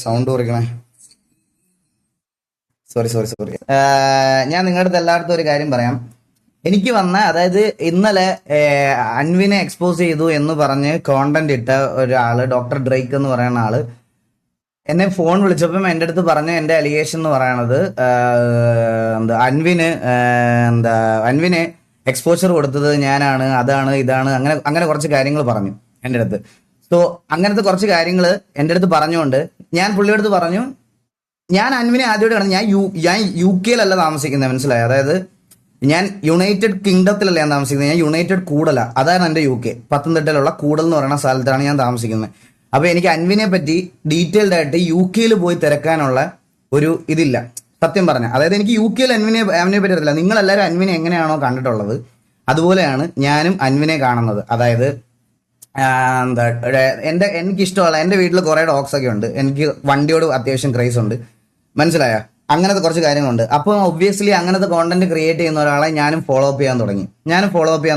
Sound കുറയ്ക്കണേ. Sorry sorry sorry. ഞാൻ നിങ്ങളുടെ അടുത്ത് എല്ലായിടത്തും ഒരു കാര്യം പറയാം. എനിക്ക് വന്ന അതായത് ഇന്നലെ അൻവിനെ എക്സ്പോസ് ചെയ്തു എന്ന് പറഞ്ഞ് കോണ്ടന്റ് ഇട്ട ഒരാള്, ഡോക്ടർ ഡ്രേക്ക് എന്ന് പറയുന്ന ആള് എന്നെ ഫോൺ വിളിച്ചപ്പം എൻ്റെ അടുത്ത് പറഞ്ഞ എൻ്റെ അലിഗേഷൻ എന്ന് പറയണത് അൻവിന് എക്സ്പോഷർ കൊടുത്തത് ഞാനാണ്, അതാണ് ഇതാണ്, അങ്ങനെ അങ്ങനെ കുറച്ച് കാര്യങ്ങൾ പറഞ്ഞു എൻ്റെ അടുത്ത്. സോ അങ്ങനത്തെ കുറച്ച് കാര്യങ്ങൾ എൻ്റെ അടുത്ത് പറഞ്ഞുകൊണ്ട് ഞാൻ പുള്ളിയുടെ അടുത്ത് പറഞ്ഞു, ഞാൻ അൻവിനെ ആദ്യമായിട്ട് കാണുന്നത്, ഞാൻ യു കെയിലല്ല താമസിക്കുന്നത്, മനസ്സിലായി? അതായത് ഞാൻ യുണൈറ്റഡ് കിങ്ഡത്തിലല്ല ഞാൻ താമസിക്കുന്നത്, ഞാൻ യുണൈറ്റഡ് കൂടല, അതാണ് എൻ്റെ യു കെ. പത്തനംതിട്ടയിലുള്ള കൂടൽ എന്ന് പറയുന്ന സ്ഥലത്താണ് ഞാൻ താമസിക്കുന്നത്. അപ്പൊ എനിക്ക് അൻവിനെ പറ്റി ഡീറ്റെയിൽഡ് ആയിട്ട് യു കെയിൽ പോയി തിരക്കാനുള്ള ഒരു ഇതില്ല, സത്യം പറഞ്ഞ. അതായത് എനിക്ക് യു കെയിൽ അൻവിനെ പറ്റി അറിയില്ല. നിങ്ങളെല്ലാവരും അൻവിനെ എങ്ങനെയാണോ കണ്ടിട്ടുള്ളത് അതുപോലെയാണ് ഞാനും അൻവിനെ കാണുന്നത്. അതായത് എനിക്കിഷ്ടമുള്ള, എൻ്റെ വീട്ടിൽ കുറേ ഡോഗ്സ് ഒക്കെ ഉണ്ട്, എനിക്ക് വണ്ടിയോട് അത്യാവശ്യം ക്രേസ് ഉണ്ട്, മനസ്സിലായ? അങ്ങനത്തെ കുറച്ച് കാര്യങ്ങളുണ്ട്. അപ്പോൾ ഒബ്വിയസ്ലി അങ്ങനത്തെ കോണ്ടന്റ് ക്രിയേറ്റ് ചെയ്യുന്ന ഒരാളെ ഞാനും ഫോളോ അപ്പ് ചെയ്യാൻ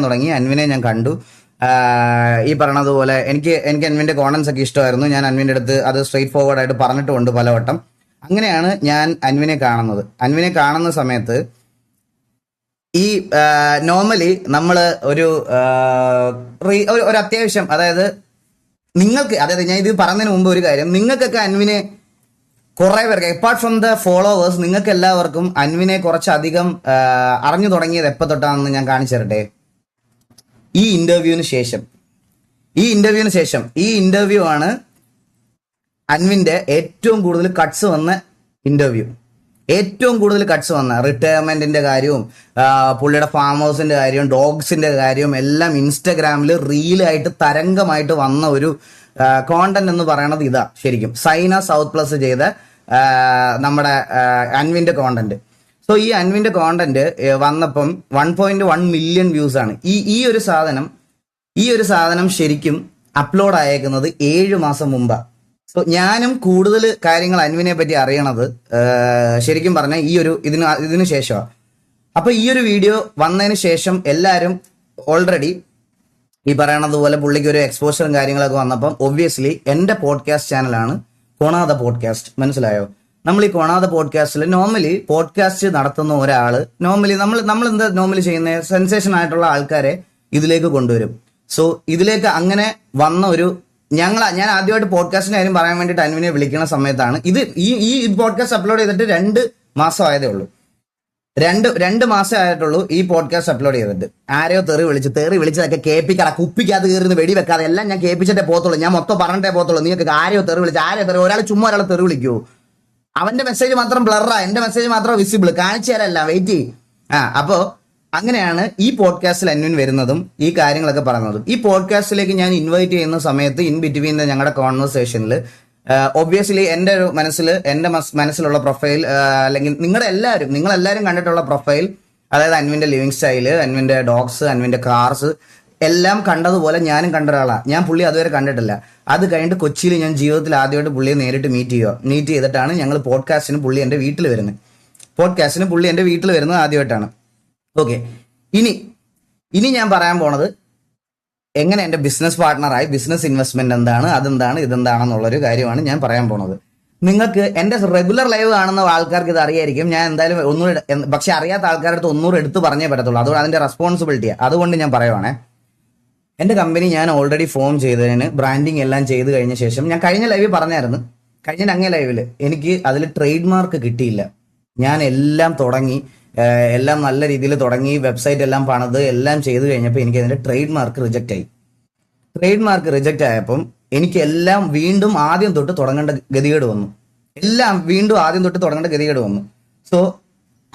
തുടങ്ങി. അൻവിനെ ഞാൻ കണ്ടു. ഈ പറഞ്ഞതുപോലെ എനിക്ക് അൻവിന്റെ കോണ്ടന്റ്സ് ഒക്കെ ഇഷ്ടമായിരുന്നു. ഞാൻ അൻവിന്റെ അടുത്ത് അത് സ്ട്രെയിറ്റ് ഫോർവേഡ് ആയിട്ട് പറഞ്ഞിട്ടുമുണ്ട് പലവട്ടം. അങ്ങനെയാണ് ഞാൻ അൻവിനെ കാണുന്നത്. അൻവിനെ കാണുന്ന സമയത്ത് ഈ നോർമലി നമ്മൾ ഒരു അത്യാവശ്യം, അതായത് നിങ്ങൾക്ക്, അതായത് ഞാൻ ഇത് പറഞ്ഞതിന് മുമ്പ് ഒരു കാര്യം, നിങ്ങൾക്കൊക്കെ അൻവിനെ കുറെ പേർക്ക്, അപ്പാർട്ട് ഫ്രം ദ ഫോളോവേഴ്സ്, നിങ്ങൾക്ക് എല്ലാവർക്കും അൻവിനെ കുറച്ചധികം അറിഞ്ഞു തുടങ്ങിയത് എപ്പോൾ തൊട്ടാണെന്ന് ഞാൻ കാണിച്ചു തരട്ടെ. ഈ ഇന്റർവ്യൂവിന് ശേഷം ഈ ഇന്റർവ്യൂ ആണ് അൻവിന്റെ ഏറ്റവും കൂടുതൽ കട്ട്സ് വന്ന ഇന്റർവ്യൂ. ഏറ്റവും കൂടുതൽ കട്ട്സ് വന്ന റിട്ടയർമെന്റിന്റെ കാര്യവും പുള്ളിയുടെ ഫാം ഹൗസിന്റെ കാര്യവും ഡോഗ്സിന്റെ കാര്യവും എല്ലാം ഇൻസ്റ്റഗ്രാമിൽ റീലായിട്ട് തരംഗമായിട്ട് വന്ന ഒരു കോണ്ടന്റ് എന്ന് പറയുന്നത് ഇതാ. ശരിക്കും സൈന സൗത്ത് പ്ലസ് ചെയ്ത നമ്മുടെ അൻവിന്റെ കോണ്ടന്റ്. സോ ഈ അൻവിന്റെ കോണ്ടന്റ് വന്നപ്പം 1.1 മില്യൺ വ്യൂസ് ആണ്. ഈ ഒരു സാധനം ശരിക്കും അപ്ലോഡ് ആയേക്കുന്നത് 7 മാസം മുമ്പാ. സോ ഞാനും കൂടുതൽ കാര്യങ്ങൾ അൻവിനെ പറ്റി അറിയണത് ശരിക്കും പറഞ്ഞാൽ ഇതിനു ശേഷമാണ്. അപ്പൊ ഈ ഒരു വീഡിയോ വന്നതിന് ശേഷം എല്ലാവരും ഓൾറെഡി ഈ പറയണത് പോലെ പുള്ളിക്ക് ഒരു എക്സ്പോഷറും കാര്യങ്ങളൊക്കെ വന്നപ്പം ഒബ്വിയസ്ലി എൻ്റെ പോഡ്കാസ്റ്റ് ചാനലാണ് കൊണാത പോഡ്കാസ്റ്റ്, മനസ്സിലായോ? നമ്മൾ ഈ കൊണാത പോഡ്കാസ്റ്റിൽ നോർമലി പോഡ്കാസ്റ്റ് നടത്തുന്ന ഒരാള് നമ്മൾ എന്താ നോർമലി ചെയ്യുന്നത്, സെൻസേഷൻ ആയിട്ടുള്ള ആൾക്കാരെ ഇതിലേക്ക് കൊണ്ടുവരും. സോ ഇതിലേക്ക് അങ്ങനെ വന്ന ഞാൻ ആദ്യമായിട്ട് പോഡ്കാസ്റ്റിന്റെ കാര്യം പറയാൻ വേണ്ടിയിട്ട് അൻവിനെ വിളിക്കുന്ന സമയത്താണ് ഈ പോഡ്കാസ്റ്റ് അപ്ലോഡ് ചെയ്തിട്ട് 2 മാസം ആയതേ ഉള്ളൂ. രണ്ട് മാസം ആയിട്ടുള്ളൂ ഈ പോഡ്കാസ്റ്റ് അപ്ലോഡ് ചെയ്തിട്ട്. ആരെയോ തെറി വിളിച്ചതൊക്കെ കേൾപ്പിക്കാതെ, കുപ്പിക്കകത്ത് കയറുന്ന വെടി വെക്കാതെ എല്ലാം ഞാൻ കേൾപ്പിച്ചിട്ടേ പോകത്തുള്ളൂ, ഞാൻ മൊത്തം പറഞ്ഞിട്ടേ പോകത്തുള്ളൂ. നിങ്ങൾക്ക് ആരെയോ തെറി ഒരാൾ ചുമ്മാ ഒരാളെ തെറി വിളിക്കുമോ? അവന്റെ മെസ്സേജ് മാത്രം ബ്ലറാ, എന്റെ മെസ്സേജ് മാത്രം വിസിബിൾ, കാണിച്ചു തരല്ല, വെയിറ്റ് ചെയ്യും. അപ്പോ അങ്ങനെയാണ് ഈ പോഡ്കാസ്റ്റിൽ അൻവിൻ വരുന്നതും ഈ കാര്യങ്ങളൊക്കെ പറയുന്നതും. ഈ പോഡ്കാസ്റ്റിലേക്ക് ഞാൻ ഇൻവൈറ്റ് ചെയ്യുന്ന സമയത്ത് ഇൻ ബിറ്റ്വീൻ ഞങ്ങളുടെ കോൺവെർസേഷനിൽ ഒബ്വിയസ്ലി എൻ്റെ മനസ്സിലുള്ള പ്രൊഫൈൽ, അല്ലെങ്കിൽ നിങ്ങളെല്ലാവരും കണ്ടിട്ടുള്ള പ്രൊഫൈൽ, അതായത് അൻവിന്റെ ലിവിങ് സ്റ്റൈല്, അൻവിന്റെ ഡോഗ്സ്, അൻവിന്റെ കാർസ് എല്ലാം കണ്ടതുപോലെ ഞാനും കണ്ട ഒരാളാണ്. ഞാൻ പുള്ളി അതുവരെ കണ്ടിട്ടില്ല. അത് കഴിഞ്ഞിട്ട് കൊച്ചിയിൽ ഞാൻ ജീവിതത്തിൽ ആദ്യമായിട്ട് പുള്ളിയെ നേരിട്ട് മീറ്റ് ചെയ്തിട്ടാണ് ഞങ്ങൾ പോഡ്കാസ്റ്റിന് പുള്ളി എൻ്റെ വീട്ടിൽ വരുന്നത് ആദ്യമായിട്ടാണ്. ഓക്കെ, ഇനി ഞാൻ പറയാൻ പോണത് എങ്ങനെ എൻ്റെ ബിസിനസ് പാർട്ട്ണറായി, ബിസിനസ് ഇൻവെസ്റ്റ്മെന്റ് എന്താണ്, ഇതെന്താണെന്നുള്ളൊരു കാര്യമാണ് ഞാൻ പറയാൻ പോണത്. നിങ്ങൾക്ക് എൻ്റെ റെഗുലർ ലൈവ് കാണുന്ന ആൾക്കാർക്ക് ഇത് അറിയായിരിക്കും. ഞാൻ എന്തായാലും ഒന്നുകൂടെ, പക്ഷെ അറിയാത്ത ആൾക്കാരുടെ അടുത്ത് ഒന്നുകൂടെ എടുത്ത് പറഞ്ഞേ പറ്റത്തുള്ളൂ. അതുകൊണ്ട് അതിന്റെ റെസ്പോൺസിബിലിറ്റിയാണ്. അതുകൊണ്ട് ഞാൻ പറയുവാണേ, എൻ്റെ കമ്പനി ഞാൻ ഓൾറെഡി ഫോം ചെയ്തതിന് ബ്രാൻഡിങ് എല്ലാം ചെയ്ത് കഴിഞ്ഞ ശേഷം, ഞാൻ കഴിഞ്ഞ ലൈവിൽ പറഞ്ഞായിരുന്നു, കഴിഞ്ഞ ലൈവിൽ എനിക്ക് അതിൽ ട്രേഡ് മാർക്ക് കിട്ടിയില്ല. ഞാൻ എല്ലാം തുടങ്ങി, എല്ലാം നല്ല രീതിയിൽ തുടങ്ങി, വെബ്സൈറ്റ് എല്ലാം പണിത് എല്ലാം ചെയ്ത് കഴിഞ്ഞപ്പോൾ എനിക്ക് അതിന്റെ ട്രേഡ് മാർക്ക് റിജക്റ്റ് ആയപ്പം എനിക്ക് എല്ലാം വീണ്ടും ആദ്യം തൊട്ട് തുടങ്ങേണ്ട ഗതികേട് വന്നു. സോ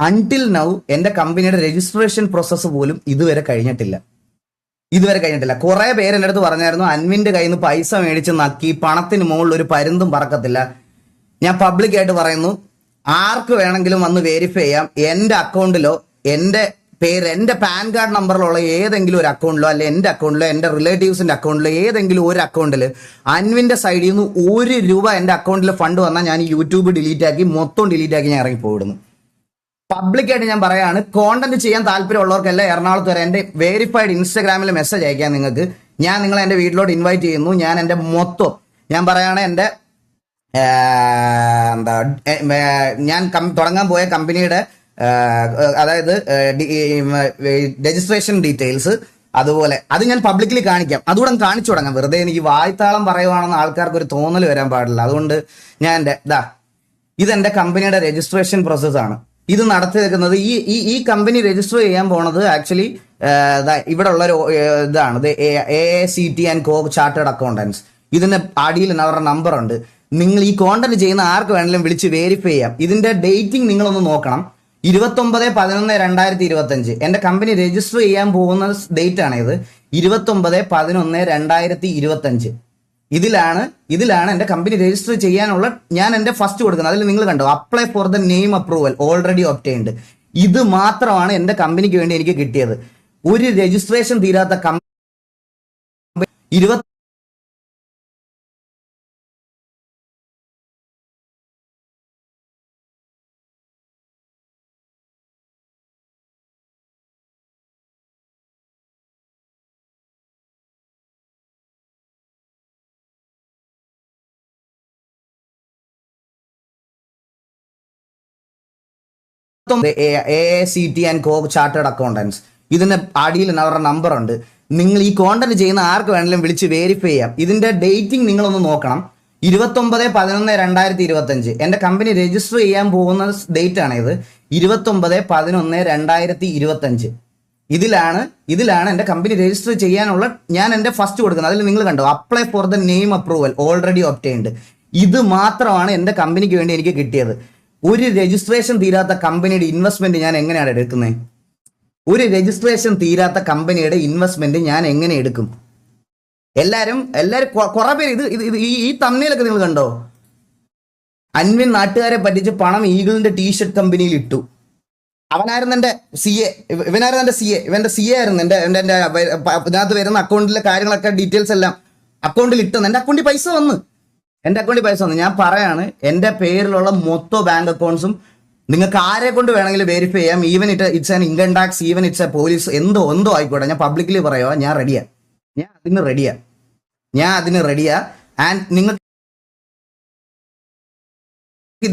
അൺടിൽ നൗ എൻ്റെ കമ്പനിയുടെ രജിസ്ട്രേഷൻ പ്രോസസ്സ് പോലും ഇതുവരെ കഴിഞ്ഞിട്ടില്ല. കുറെ പേര് എൻ്റെ അടുത്ത് പറഞ്ഞായിരുന്നു, അൻവിന്റെ കയ്യിൽ നിന്ന് പൈസ മേടിച്ച് നക്കി പണത്തിന് മുകളിൽ ഒരു പരുന്തും പറക്കത്തില്ല. ഞാൻ പബ്ലിക്കായിട്ട് പറയുന്നു, ആർക്ക് വേണമെങ്കിലും വന്ന് വെരിഫൈ ചെയ്യാം. എൻ്റെ അക്കൗണ്ടിലോ എൻ്റെ പേര്, എൻ്റെ പാൻ കാർഡ് നമ്പറിലുള്ള ഏതെങ്കിലും ഒരു അക്കൗണ്ടിലോ, അല്ലെ എൻ്റെ അക്കൗണ്ടിലോ, എൻ്റെ റിലേറ്റീവ്സിന്റെ അക്കൗണ്ടിലോ, ഏതെങ്കിലും ഒരു അക്കൗണ്ടിൽ അൻവിന്റെ സൈഡിൽ നിന്ന് 1 രൂപ എൻ്റെ അക്കൗണ്ടിൽ ഫണ്ട് വന്നാൽ ഞാൻ യൂട്യൂബ് മൊത്തം ഡിലീറ്റ് ആക്കി ഞാൻ ഇറങ്ങിപ്പോയിടുന്നു. പബ്ലിക്കായിട്ട് ഞാൻ പറയാണ്, കോണ്ടന്റ് ചെയ്യാൻ താല്പര്യമുള്ളവർക്കെല്ലാം എറണാകുളത്ത് വരെ എൻ്റെ വെരിഫൈഡ് ഇൻസ്റ്റാഗ്രാമിൽ മെസ്സേജ് അയക്കാം നിങ്ങൾക്ക്. ഞാൻ നിങ്ങളെ എൻ്റെ വീട്ടിലോട്ട് ഇൻവൈറ്റ് ചെയ്യുന്നു. ഞാൻ എൻ്റെ മൊത്തം, ഞാൻ പറയുകയാണെങ്കിൽ എൻ്റെ എന്താ ഞാൻ തുടങ്ങാൻ പോയ കമ്പനിയുടെ അതായത് രജിസ്ട്രേഷൻ ഡീറ്റെയിൽസ്, അതുപോലെ അത് ഞാൻ പബ്ലിക്കലി കാണിക്കാം. അതുകൂടെ കാണിച്ചു തുടങ്ങാം. വെറുതെ എനിക്ക് വായ്ത്താളം പറയുവാണെന്ന് ആൾക്കാർക്ക് ഒരു തോന്നൽ വരാൻ പാടില്ല. അതുകൊണ്ട് ഞാൻ ഇതെന്റെ കമ്പനിയുടെ രജിസ്ട്രേഷൻ പ്രോസസ്സാണ്. ഇത് നടത്തിയിരിക്കുന്നത് ഈ കമ്പനി രജിസ്റ്റർ ചെയ്യാൻ പോണത് ആക്ച്വലി ഇവിടെ ഉള്ള ഒരു ഇതാണ് AACT and co chartered accountants. ഇതിന്റെ അടിയിൽ അവരുടെ നമ്പർ ഉണ്ട്. നിങ്ങൾ ഈ കോണ്ടന്റ് ചെയ്യുന്ന ആർക്ക് വേണമെങ്കിലും വിളിച്ച് വെരിഫൈ ചെയ്യാം. ഇതിന്റെ ഡേറ്റിംഗ് നിങ്ങളൊന്ന് നോക്കണം. 29/11/2025 എന്റെ കമ്പനി രജിസ്റ്റർ ചെയ്യാൻ പോകുന്ന ഡേറ്റ് ആണ് ഇത്. 29/11/2025 ഇതിലാണ് എന്റെ കമ്പനി രജിസ്റ്റർ ചെയ്യാനുള്ള ഞാൻ എന്റെ ഫസ്റ്റ് കൊടുക്കുന്നത്. അതിൽ നിങ്ങൾ കണ്ടോ, apply for the name approval already obtained. ഇത് മാത്രമാണ് എന്റെ കമ്പനിക്ക് വേണ്ടി എനിക്ക് കിട്ടിയത്. ഒരു രജിസ്ട്രേഷൻ തീരാത്ത company 20 AACT and co chartered accountants. ഇതിന്റെ അടിയിൽ അവരുടെ നമ്പർ ഉണ്ട്. നിങ്ങൾ ഈ കോണ്ടന്റ് ചെയ്യുന്ന ആർക്ക് വേണമെങ്കിലും വിളിച്ച് വെരിഫൈ ചെയ്യാം. ഇതിന്റെ ഡേറ്റിംഗ് നിങ്ങളൊന്ന് നോക്കണം. 29/11/2025 എന്റെ കമ്പനി രജിസ്റ്റർ ചെയ്യാൻ പോകുന്ന ഡേറ്റ് ആണ് ഇത്. 29/11/2025 ഇതിലാണ് എന്റെ കമ്പനി രജിസ്റ്റർ ചെയ്യാനുള്ള ഞാൻ എന്റെ ഫസ്റ്റ് കൊടുക്കുന്നത്. അതിൽ നിങ്ങൾ കണ്ടോ, apply for the name approval already obtained. ഇത് മാത്രമാണ് എന്റെ കമ്പനിക്ക് വേണ്ടി എനിക്ക് കിട്ടിയത്. ഒരു രജിസ്ട്രേഷൻ തീരാത്ത കമ്പനിയുടെ ഇൻവെസ്റ്റ്മെന്റ് ഞാൻ എങ്ങനെയാണ് എടുക്കുന്നത്? ഒരു രജിസ്ട്രേഷൻ തീരാത്ത കമ്പനിയുടെ ഇൻവെസ്റ്റ്മെന്റ് ഞാൻ എങ്ങനെ എടുക്കും? എല്ലാരും കുറെ പേര് ഇത് ഈ തമ്മിലൊക്കെ നിങ്ങൾ കണ്ടോ? അൻവിൻ നാട്ടുകാരെ പറ്റിച്ച് പണം ഈഗിളിന്റെ ടീഷർട്ട് കമ്പനിയിൽ ഇട്ടു. അവനായിരുന്നു എന്റെ CA. ഇവനായിരുന്നു എന്റെ CA. ഇവന്റെ CA ആയിരുന്നു എന്റെ ഇതിനകത്ത് വരുന്ന അക്കൗണ്ടിലെ കാര്യങ്ങളൊക്കെ ഡീറ്റെയിൽസ് എല്ലാം അക്കൗണ്ടിൽ ഇട്ടെന്ന്. എന്റെ അക്കൗണ്ടിൽ പൈസ വന്നു. ഞാൻ പറയാണ്, എന്റെ പേരിലുള്ള മൊത്തം ബാങ്ക് അക്കൗണ്ട്സും നിങ്ങൾക്ക് ആരെ കൊണ്ട് വേണമെങ്കിലും വെരിഫൈ ചെയ്യാം. Even it's an income tax, even it's A police, എന്തോ ആയിക്കോട്ടെ. ഞാൻ പബ്ലിക്കലി പറയുക, ഞാൻ അതിന് റെഡിയാ. ആൻഡ്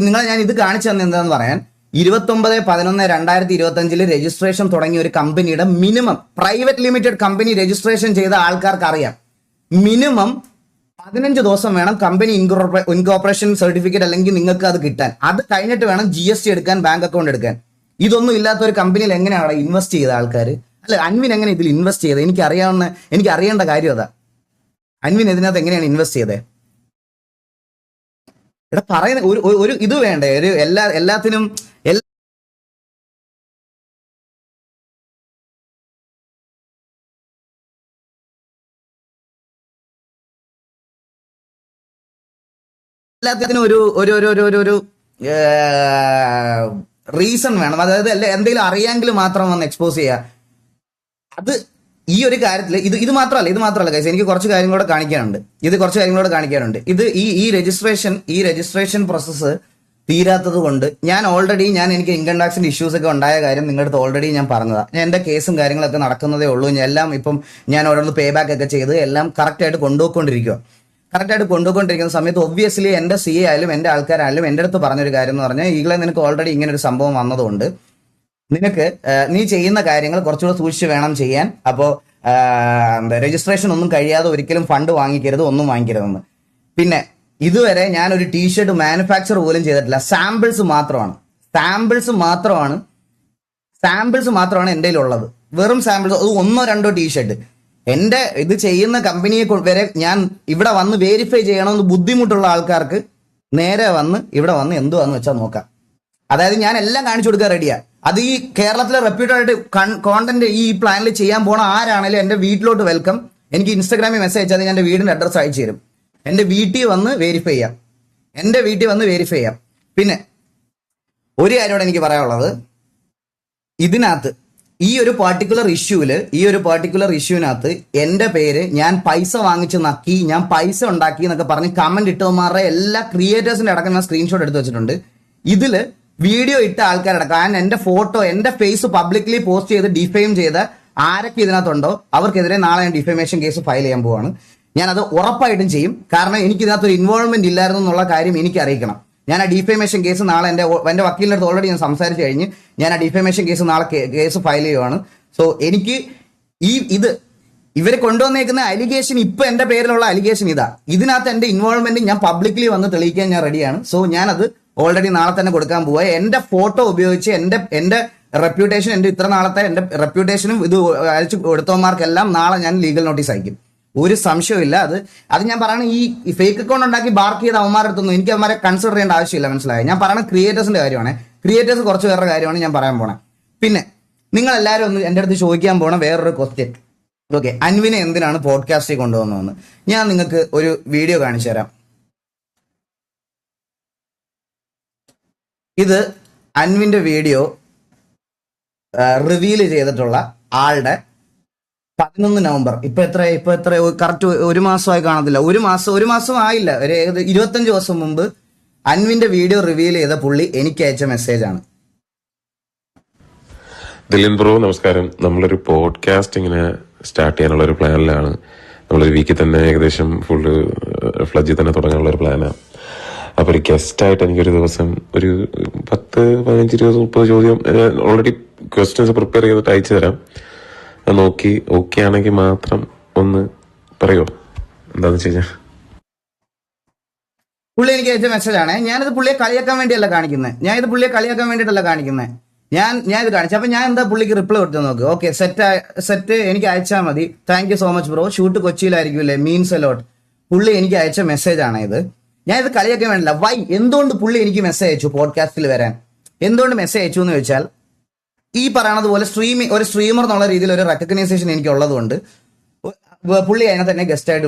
നിങ്ങളെ ഞാൻ ഇത് കാണിച്ചു തന്നെ എന്താന്ന് പറയാൻ, 29/11/2025 രജിസ്ട്രേഷൻ തുടങ്ങിയ ഒരു കമ്പനിയുടെ minimum private limited company registration ചെയ്ത ആൾക്കാർക്ക് അറിയാം, മിനിമം 15 ദിവസം വേണം കമ്പനി ഇൻകോർപ്പറേഷൻ സർട്ടിഫിക്കറ്റ് അല്ലെങ്കിൽ നിങ്ങൾക്ക് അത് കിട്ടാൻ. അത് കഴിഞ്ഞിട്ട് വേണം GST എടുക്കാൻ, ബാങ്ക് അക്കൗണ്ട് എടുക്കാൻ. ഇതൊന്നും ഇല്ലാത്ത ഒരു കമ്പനിയിൽ എങ്ങനെയാണ് ഇൻവെസ്റ്റ് ചെയ്ത ആൾക്കാർ? അല്ല, അൻവിൻ എങ്ങനെ ഇതിൽ ഇൻവെസ്റ്റ് ചെയ്തത്? എനിക്ക് അറിയേണ്ട കാര്യം അതാ. അൻവിൻ ഇതിനകത്ത് എങ്ങനെയാണ് ഇൻവെസ്റ്റ് ചെയ്തത്? ഇവിടെ പറയുന്ന ഒരു ഇത് വേണ്ടേ? ഒരു എല്ലാത്തിനും ഒരു റീസൺ വേണം. അതായത് എന്തെങ്കിലും അറിയാമെങ്കിൽ മാത്രം വന്ന് എക്സ്പോസ് ചെയ്യുക. അത് ഈ ഒരു കാര്യത്തിൽ ഇത് മാത്രമല്ല ഗൈസ്, എനിക്ക് കുറച്ച് കാര്യങ്ങളോട് കാണിക്കാനുണ്ട്. ഇത് ഈ രജിസ്ട്രേഷൻ പ്രോസസ്സ് തീരാത്തത് കൊണ്ട് എനിക്ക് ഇൻകം ടാക്സിന്റെ ഇഷ്യൂസ് ഒക്കെ ഉണ്ടായ കാര്യം നിങ്ങളുടെ അടുത്ത് ഓൾറെഡി ഞാൻ പറഞ്ഞതാ. എന്റെ കേസും കാര്യങ്ങളൊക്കെ നടക്കുന്നതേ ഉള്ളൂ. എല്ലാം ഇപ്പം ഞാൻ ഓരോന്ന് പേ ബാക്ക് ഒക്കെ ചെയ്ത് എല്ലാം കറക്റ്റായിട്ട് കൊണ്ടുപോയിക്കൊണ്ടിരിക്കുന്ന സമയത്ത് ഒബ്വിയസ്ലി എന്റെ CA ആയാലും എന്റെ ആൾക്കാരായാലും എന്റെ അടുത്ത് പറഞ്ഞൊരു കാര്യം എന്ന് പറഞ്ഞാൽ, ഈകളെ നിനക്ക് ഓൾറെഡി ഇങ്ങനെ ഒരു സംഭവം വന്നതുകൊണ്ട് നിനക്ക് നീ ചെയ്യുന്ന കാര്യങ്ങൾ കുറച്ചുകൂടെ സൂക്ഷിച്ച് വേണം ചെയ്യാൻ. അപ്പോൾ രജിസ്ട്രേഷൻ ഒന്നും കഴിയാതെ ഒരിക്കലും ഫണ്ട് വാങ്ങിക്കരുത്, ഒന്നും വാങ്ങിക്കരുതെന്ന്. പിന്നെ ഇതുവരെ ഞാൻ ഒരു ടീഷർട്ട് മാനുഫാക്ചർ പോലും ചെയ്തിട്ടില്ല. സാമ്പിൾസ് മാത്രമാണ് എൻ്റെ ഉള്ളത്. വെറും സാമ്പിൾസ്, അത് 1-2 ടീഷർട്ട്. എന്റെ ഇത് ചെയ്യുന്ന കമ്പനിയെ വരെ ഞാൻ ഇവിടെ വന്ന് വെരിഫൈ ചെയ്യണമെന്ന് ബുദ്ധിമുട്ടുള്ള ആൾക്കാർക്ക് നേരെ വന്ന് ഇവിടെ വന്ന് എന്തുവാന്ന് വെച്ചാൽ നോക്കാം. അതായത് ഞാൻ എല്ലാം കാണിച്ചു കൊടുക്കാൻ റെഡിയാ. അത് ഈ കേരളത്തിലെ റെപ്യൂട്ടഡ് ആയിട്ട് കോണ്ടന്റ് ഈ പ്ലാനിൽ ചെയ്യാൻ പോണ ആരാണെങ്കിലും എന്റെ വീട്ടിലോട്ട് വെൽക്കം. എനിക്ക് ഇൻസ്റ്റാഗ്രാമിൽ മെസ്സേജ് അയച്ചാൽ ഞാൻ എന്റെ വീടിന്റെ അഡ്രസ്സ് അയച്ചു തരും. എന്റെ വീട്ടിൽ വന്ന് വെരിഫൈ ചെയ്യാം. പിന്നെ ഒരു കാര്യമാണ് എനിക്ക് പറയാനുള്ളത്. ഇതിനകത്ത് ഈ ഒരു പർട്ടിക്കുലർ ഇഷ്യൂവിനകത്ത് എന്റെ പേര് ഞാൻ പൈസ വാങ്ങിച്ച് നക്കി, ഞാൻ പൈസ ഉണ്ടാക്കി എന്നൊക്കെ പറഞ്ഞ് കമന്റ് ഇട്ടവന്മാരുടെ എല്ലാ ക്രിയേറ്റേഴ്സിന്റെ അടക്കം ഞാൻ സ്ക്രീൻഷോട്ട് എടുത്ത് വെച്ചിട്ടുണ്ട്. ഇതില് വീഡിയോ ഇട്ട ആൾക്കാരടക്കം എന്റെ ഫോട്ടോ, എന്റെ ഫേസ് പബ്ലിക്കലി പോസ്റ്റ് ചെയ്ത് ഡിഫെയിം ചെയ്ത ആരൊക്കെ ഇതിനകത്തുണ്ടോ അവർക്കെതിരെ നാളെ ഞാൻ ഡിഫെമേഷൻ കേസ് ഫയൽ ചെയ്യാൻ പോവാണ്. ഞാനത് ഉറപ്പായിട്ടും ചെയ്യും. കാരണം എനിക്ക് ഇതിനകത്തൊരു ഇൻവോൾവ്മെന്റ് ഇല്ലായിരുന്നു എന്നുള്ള കാര്യം എനിക്ക് അറിയിക്കണം. ഞാൻ ആ ഡിഫേമേഷൻ കേസ് നാളെ എൻ്റെ വക്കീലിൻ്റെ അടുത്ത് ഓൾറെഡി ഞാൻ സംസാരിച്ച് കഴിഞ്ഞ് ഞാൻ ആ ഡിഫേമേഷൻ കേസ് നാളെ കേസ് ഫയൽ ചെയ്യുവാണ്. സോ എനിക്ക് ഇവരെ കൊണ്ടുവന്നേക്കുന്ന അലിഗേഷൻ, ഇപ്പൊ എന്റെ പേരിലുള്ള അലിഗേഷൻ ഇതിനകത്ത് എന്റെ ഇൻവോൾവ്മെന്റ് ഞാൻ പബ്ലിക്കലി വന്ന് തെളിയിക്കാൻ ഞാൻ റെഡിയാണ്. സോ ഞാനത് ഓൾറെഡി നാളെ തന്നെ കൊടുക്കാൻ പോവുക. എന്റെ ഫോട്ടോ ഉപയോഗിച്ച് എന്റെ റെപ്യൂട്ടേഷൻ, എന്റെ ഇത്ര നാളത്തെ എന്റെ റെപ്യൂട്ടേഷനും ഇത് അയച്ചു കൊടുത്തവന്മാർക്കെല്ലാം നാളെ ഞാൻ ലീഗൽ നോട്ടീസ് അയക്കും. ഒരു സംശയമില്ല. അത് ഞാൻ പറയണ ഈ ഫേക്ക് അക്കൗണ്ട് ഉണ്ടാക്കി ബാർക്ക് ചെയ്ത അവന്മാരെടുത്തൊന്നും എനിക്ക് അവന്മാരെ കൺസിഡർ ചെയ്യേണ്ട ആവശ്യമില്ല. മനസ്സിലായോ? ഞാൻ പറയണ ക്രിയേറ്റേഴ്സിന്റെ കാര്യമാണ്. ക്രിയേറ്റേഴ്സ് കുറച്ച് പേരുടെ കാര്യമാണ് ഞാൻ പറയാൻ പോണേ. പിന്നെ നിങ്ങൾ എല്ലാവരും ഒന്ന് എൻ്റെ അടുത്ത് ചോദിക്കാൻ പോണ വേറൊരു ക്വസ്റ്റ്യൻ, ഓക്കെ, അൻവിനെ എന്തിനാണ് പോഡ്കാസ്റ്റിൽ കൊണ്ടുവന്നതെന്ന്. ഞാൻ നിങ്ങൾക്ക് ഒരു വീഡിയോ കാണിച്ചു തരാം. ഇത് അൻവിന്റെ വീഡിയോ റിവീൽ ചെയ്തിട്ടുള്ള ആളുടെ 11 നവംബർ. ഇപ്പൊ എത്ര കറക്റ്റ് ഒരു മാസമായി കാണത്തില്ല, ഒരു മാസം ആയില്ല, ഒരു 25 ദിവസം മുമ്പ് അൻവിന്റെ വീഡിയോ റിവീൽ ചെയ്ത പുള്ളി എനിക്ക് അയച്ച മെസ്സേജ് ആണ്. ദിലിൻ ബ്രോ നമസ്കാരം. നമ്മളൊരു പോഡ്കാസ്റ്റിങ്ങിന് സ്റ്റാർട്ട് ചെയ്യാനുള്ള ഒരു പ്ലാനിലാണ്. നമ്മളൊരു വീക്കിൽ തന്നെ ഏകദേശം ഫുള്ള് ഫ്ലജിൽ തന്നെ തുടങ്ങാനുള്ള ഒരു പ്ലാനാണ്. അപ്പോൾ ഒരു ഗസ്റ്റായിട്ട് എനിക്കൊരു ദിവസം ഒരു 10, 15, 20, 30 ചോദ്യം ഓൾറെഡി ക്വസ്റ്റ്യൻസ് പ്രിപ്പയർ ചെയ്തിട്ട് അയച്ചു തരാം. അത് നോക്കി ഓക്കെ ആണെങ്കിൽ മാത്രം ഒന്ന് പറയുമോ എന്താന്ന് വെച്ച് കഴിഞ്ഞാൽ. പുള്ളി എനിക്ക് അയച്ച മെസ്സേജാണ്. ഞാനിത് പുള്ളിയെ കളിയാക്കാൻ വേണ്ടിയല്ല കാണിക്കുന്നത്. ഞാനിത് പുള്ളിയെ കളിയാക്കാൻ വേണ്ടിയിട്ടല്ല കാണിക്കുന്നത്. ഞാൻ ഇത് കാണിച്ചു. അപ്പൊ ഞാൻ എന്താ പുള്ളിക്ക് റിപ്ലൈ കൊടുത്തു നോക്ക്. ഓക്കെ, സെറ്റ് എനിക്ക് അയച്ചാൽ മതി. Thank you so much bro. Shoot കൊച്ചിയിലായിരിക്കും, മീൻസ് എലോട്ട്. പുള്ളി എനിക്ക് അയച്ച മെസ്സേജ് ആണ് ഇത്. ഞാൻ ഇത് കളിയാക്കാൻ വേണ്ടില്ല. എന്തുകൊണ്ട് പുള്ളി എനിക്ക് മെസ്സേജ് അയച്ചു പോഡ്കാസ്റ്റിൽ വരാൻ? എന്തുകൊണ്ട് മെസ്സേജ് അയച്ചു എന്ന് ചോദിച്ചാൽ, ഈ പറയണത് പോലെ ഒരു സ്ട്രീമർ എന്നുള്ള രീതിയിൽ ഒരു റെക്കഗ്നൈസേഷൻ എനിക്ക് ഉള്ളതുകൊണ്ട് പുള്ളി അതിനകത്ത് എന്നെ ഗസ്റ്റായിട്ട്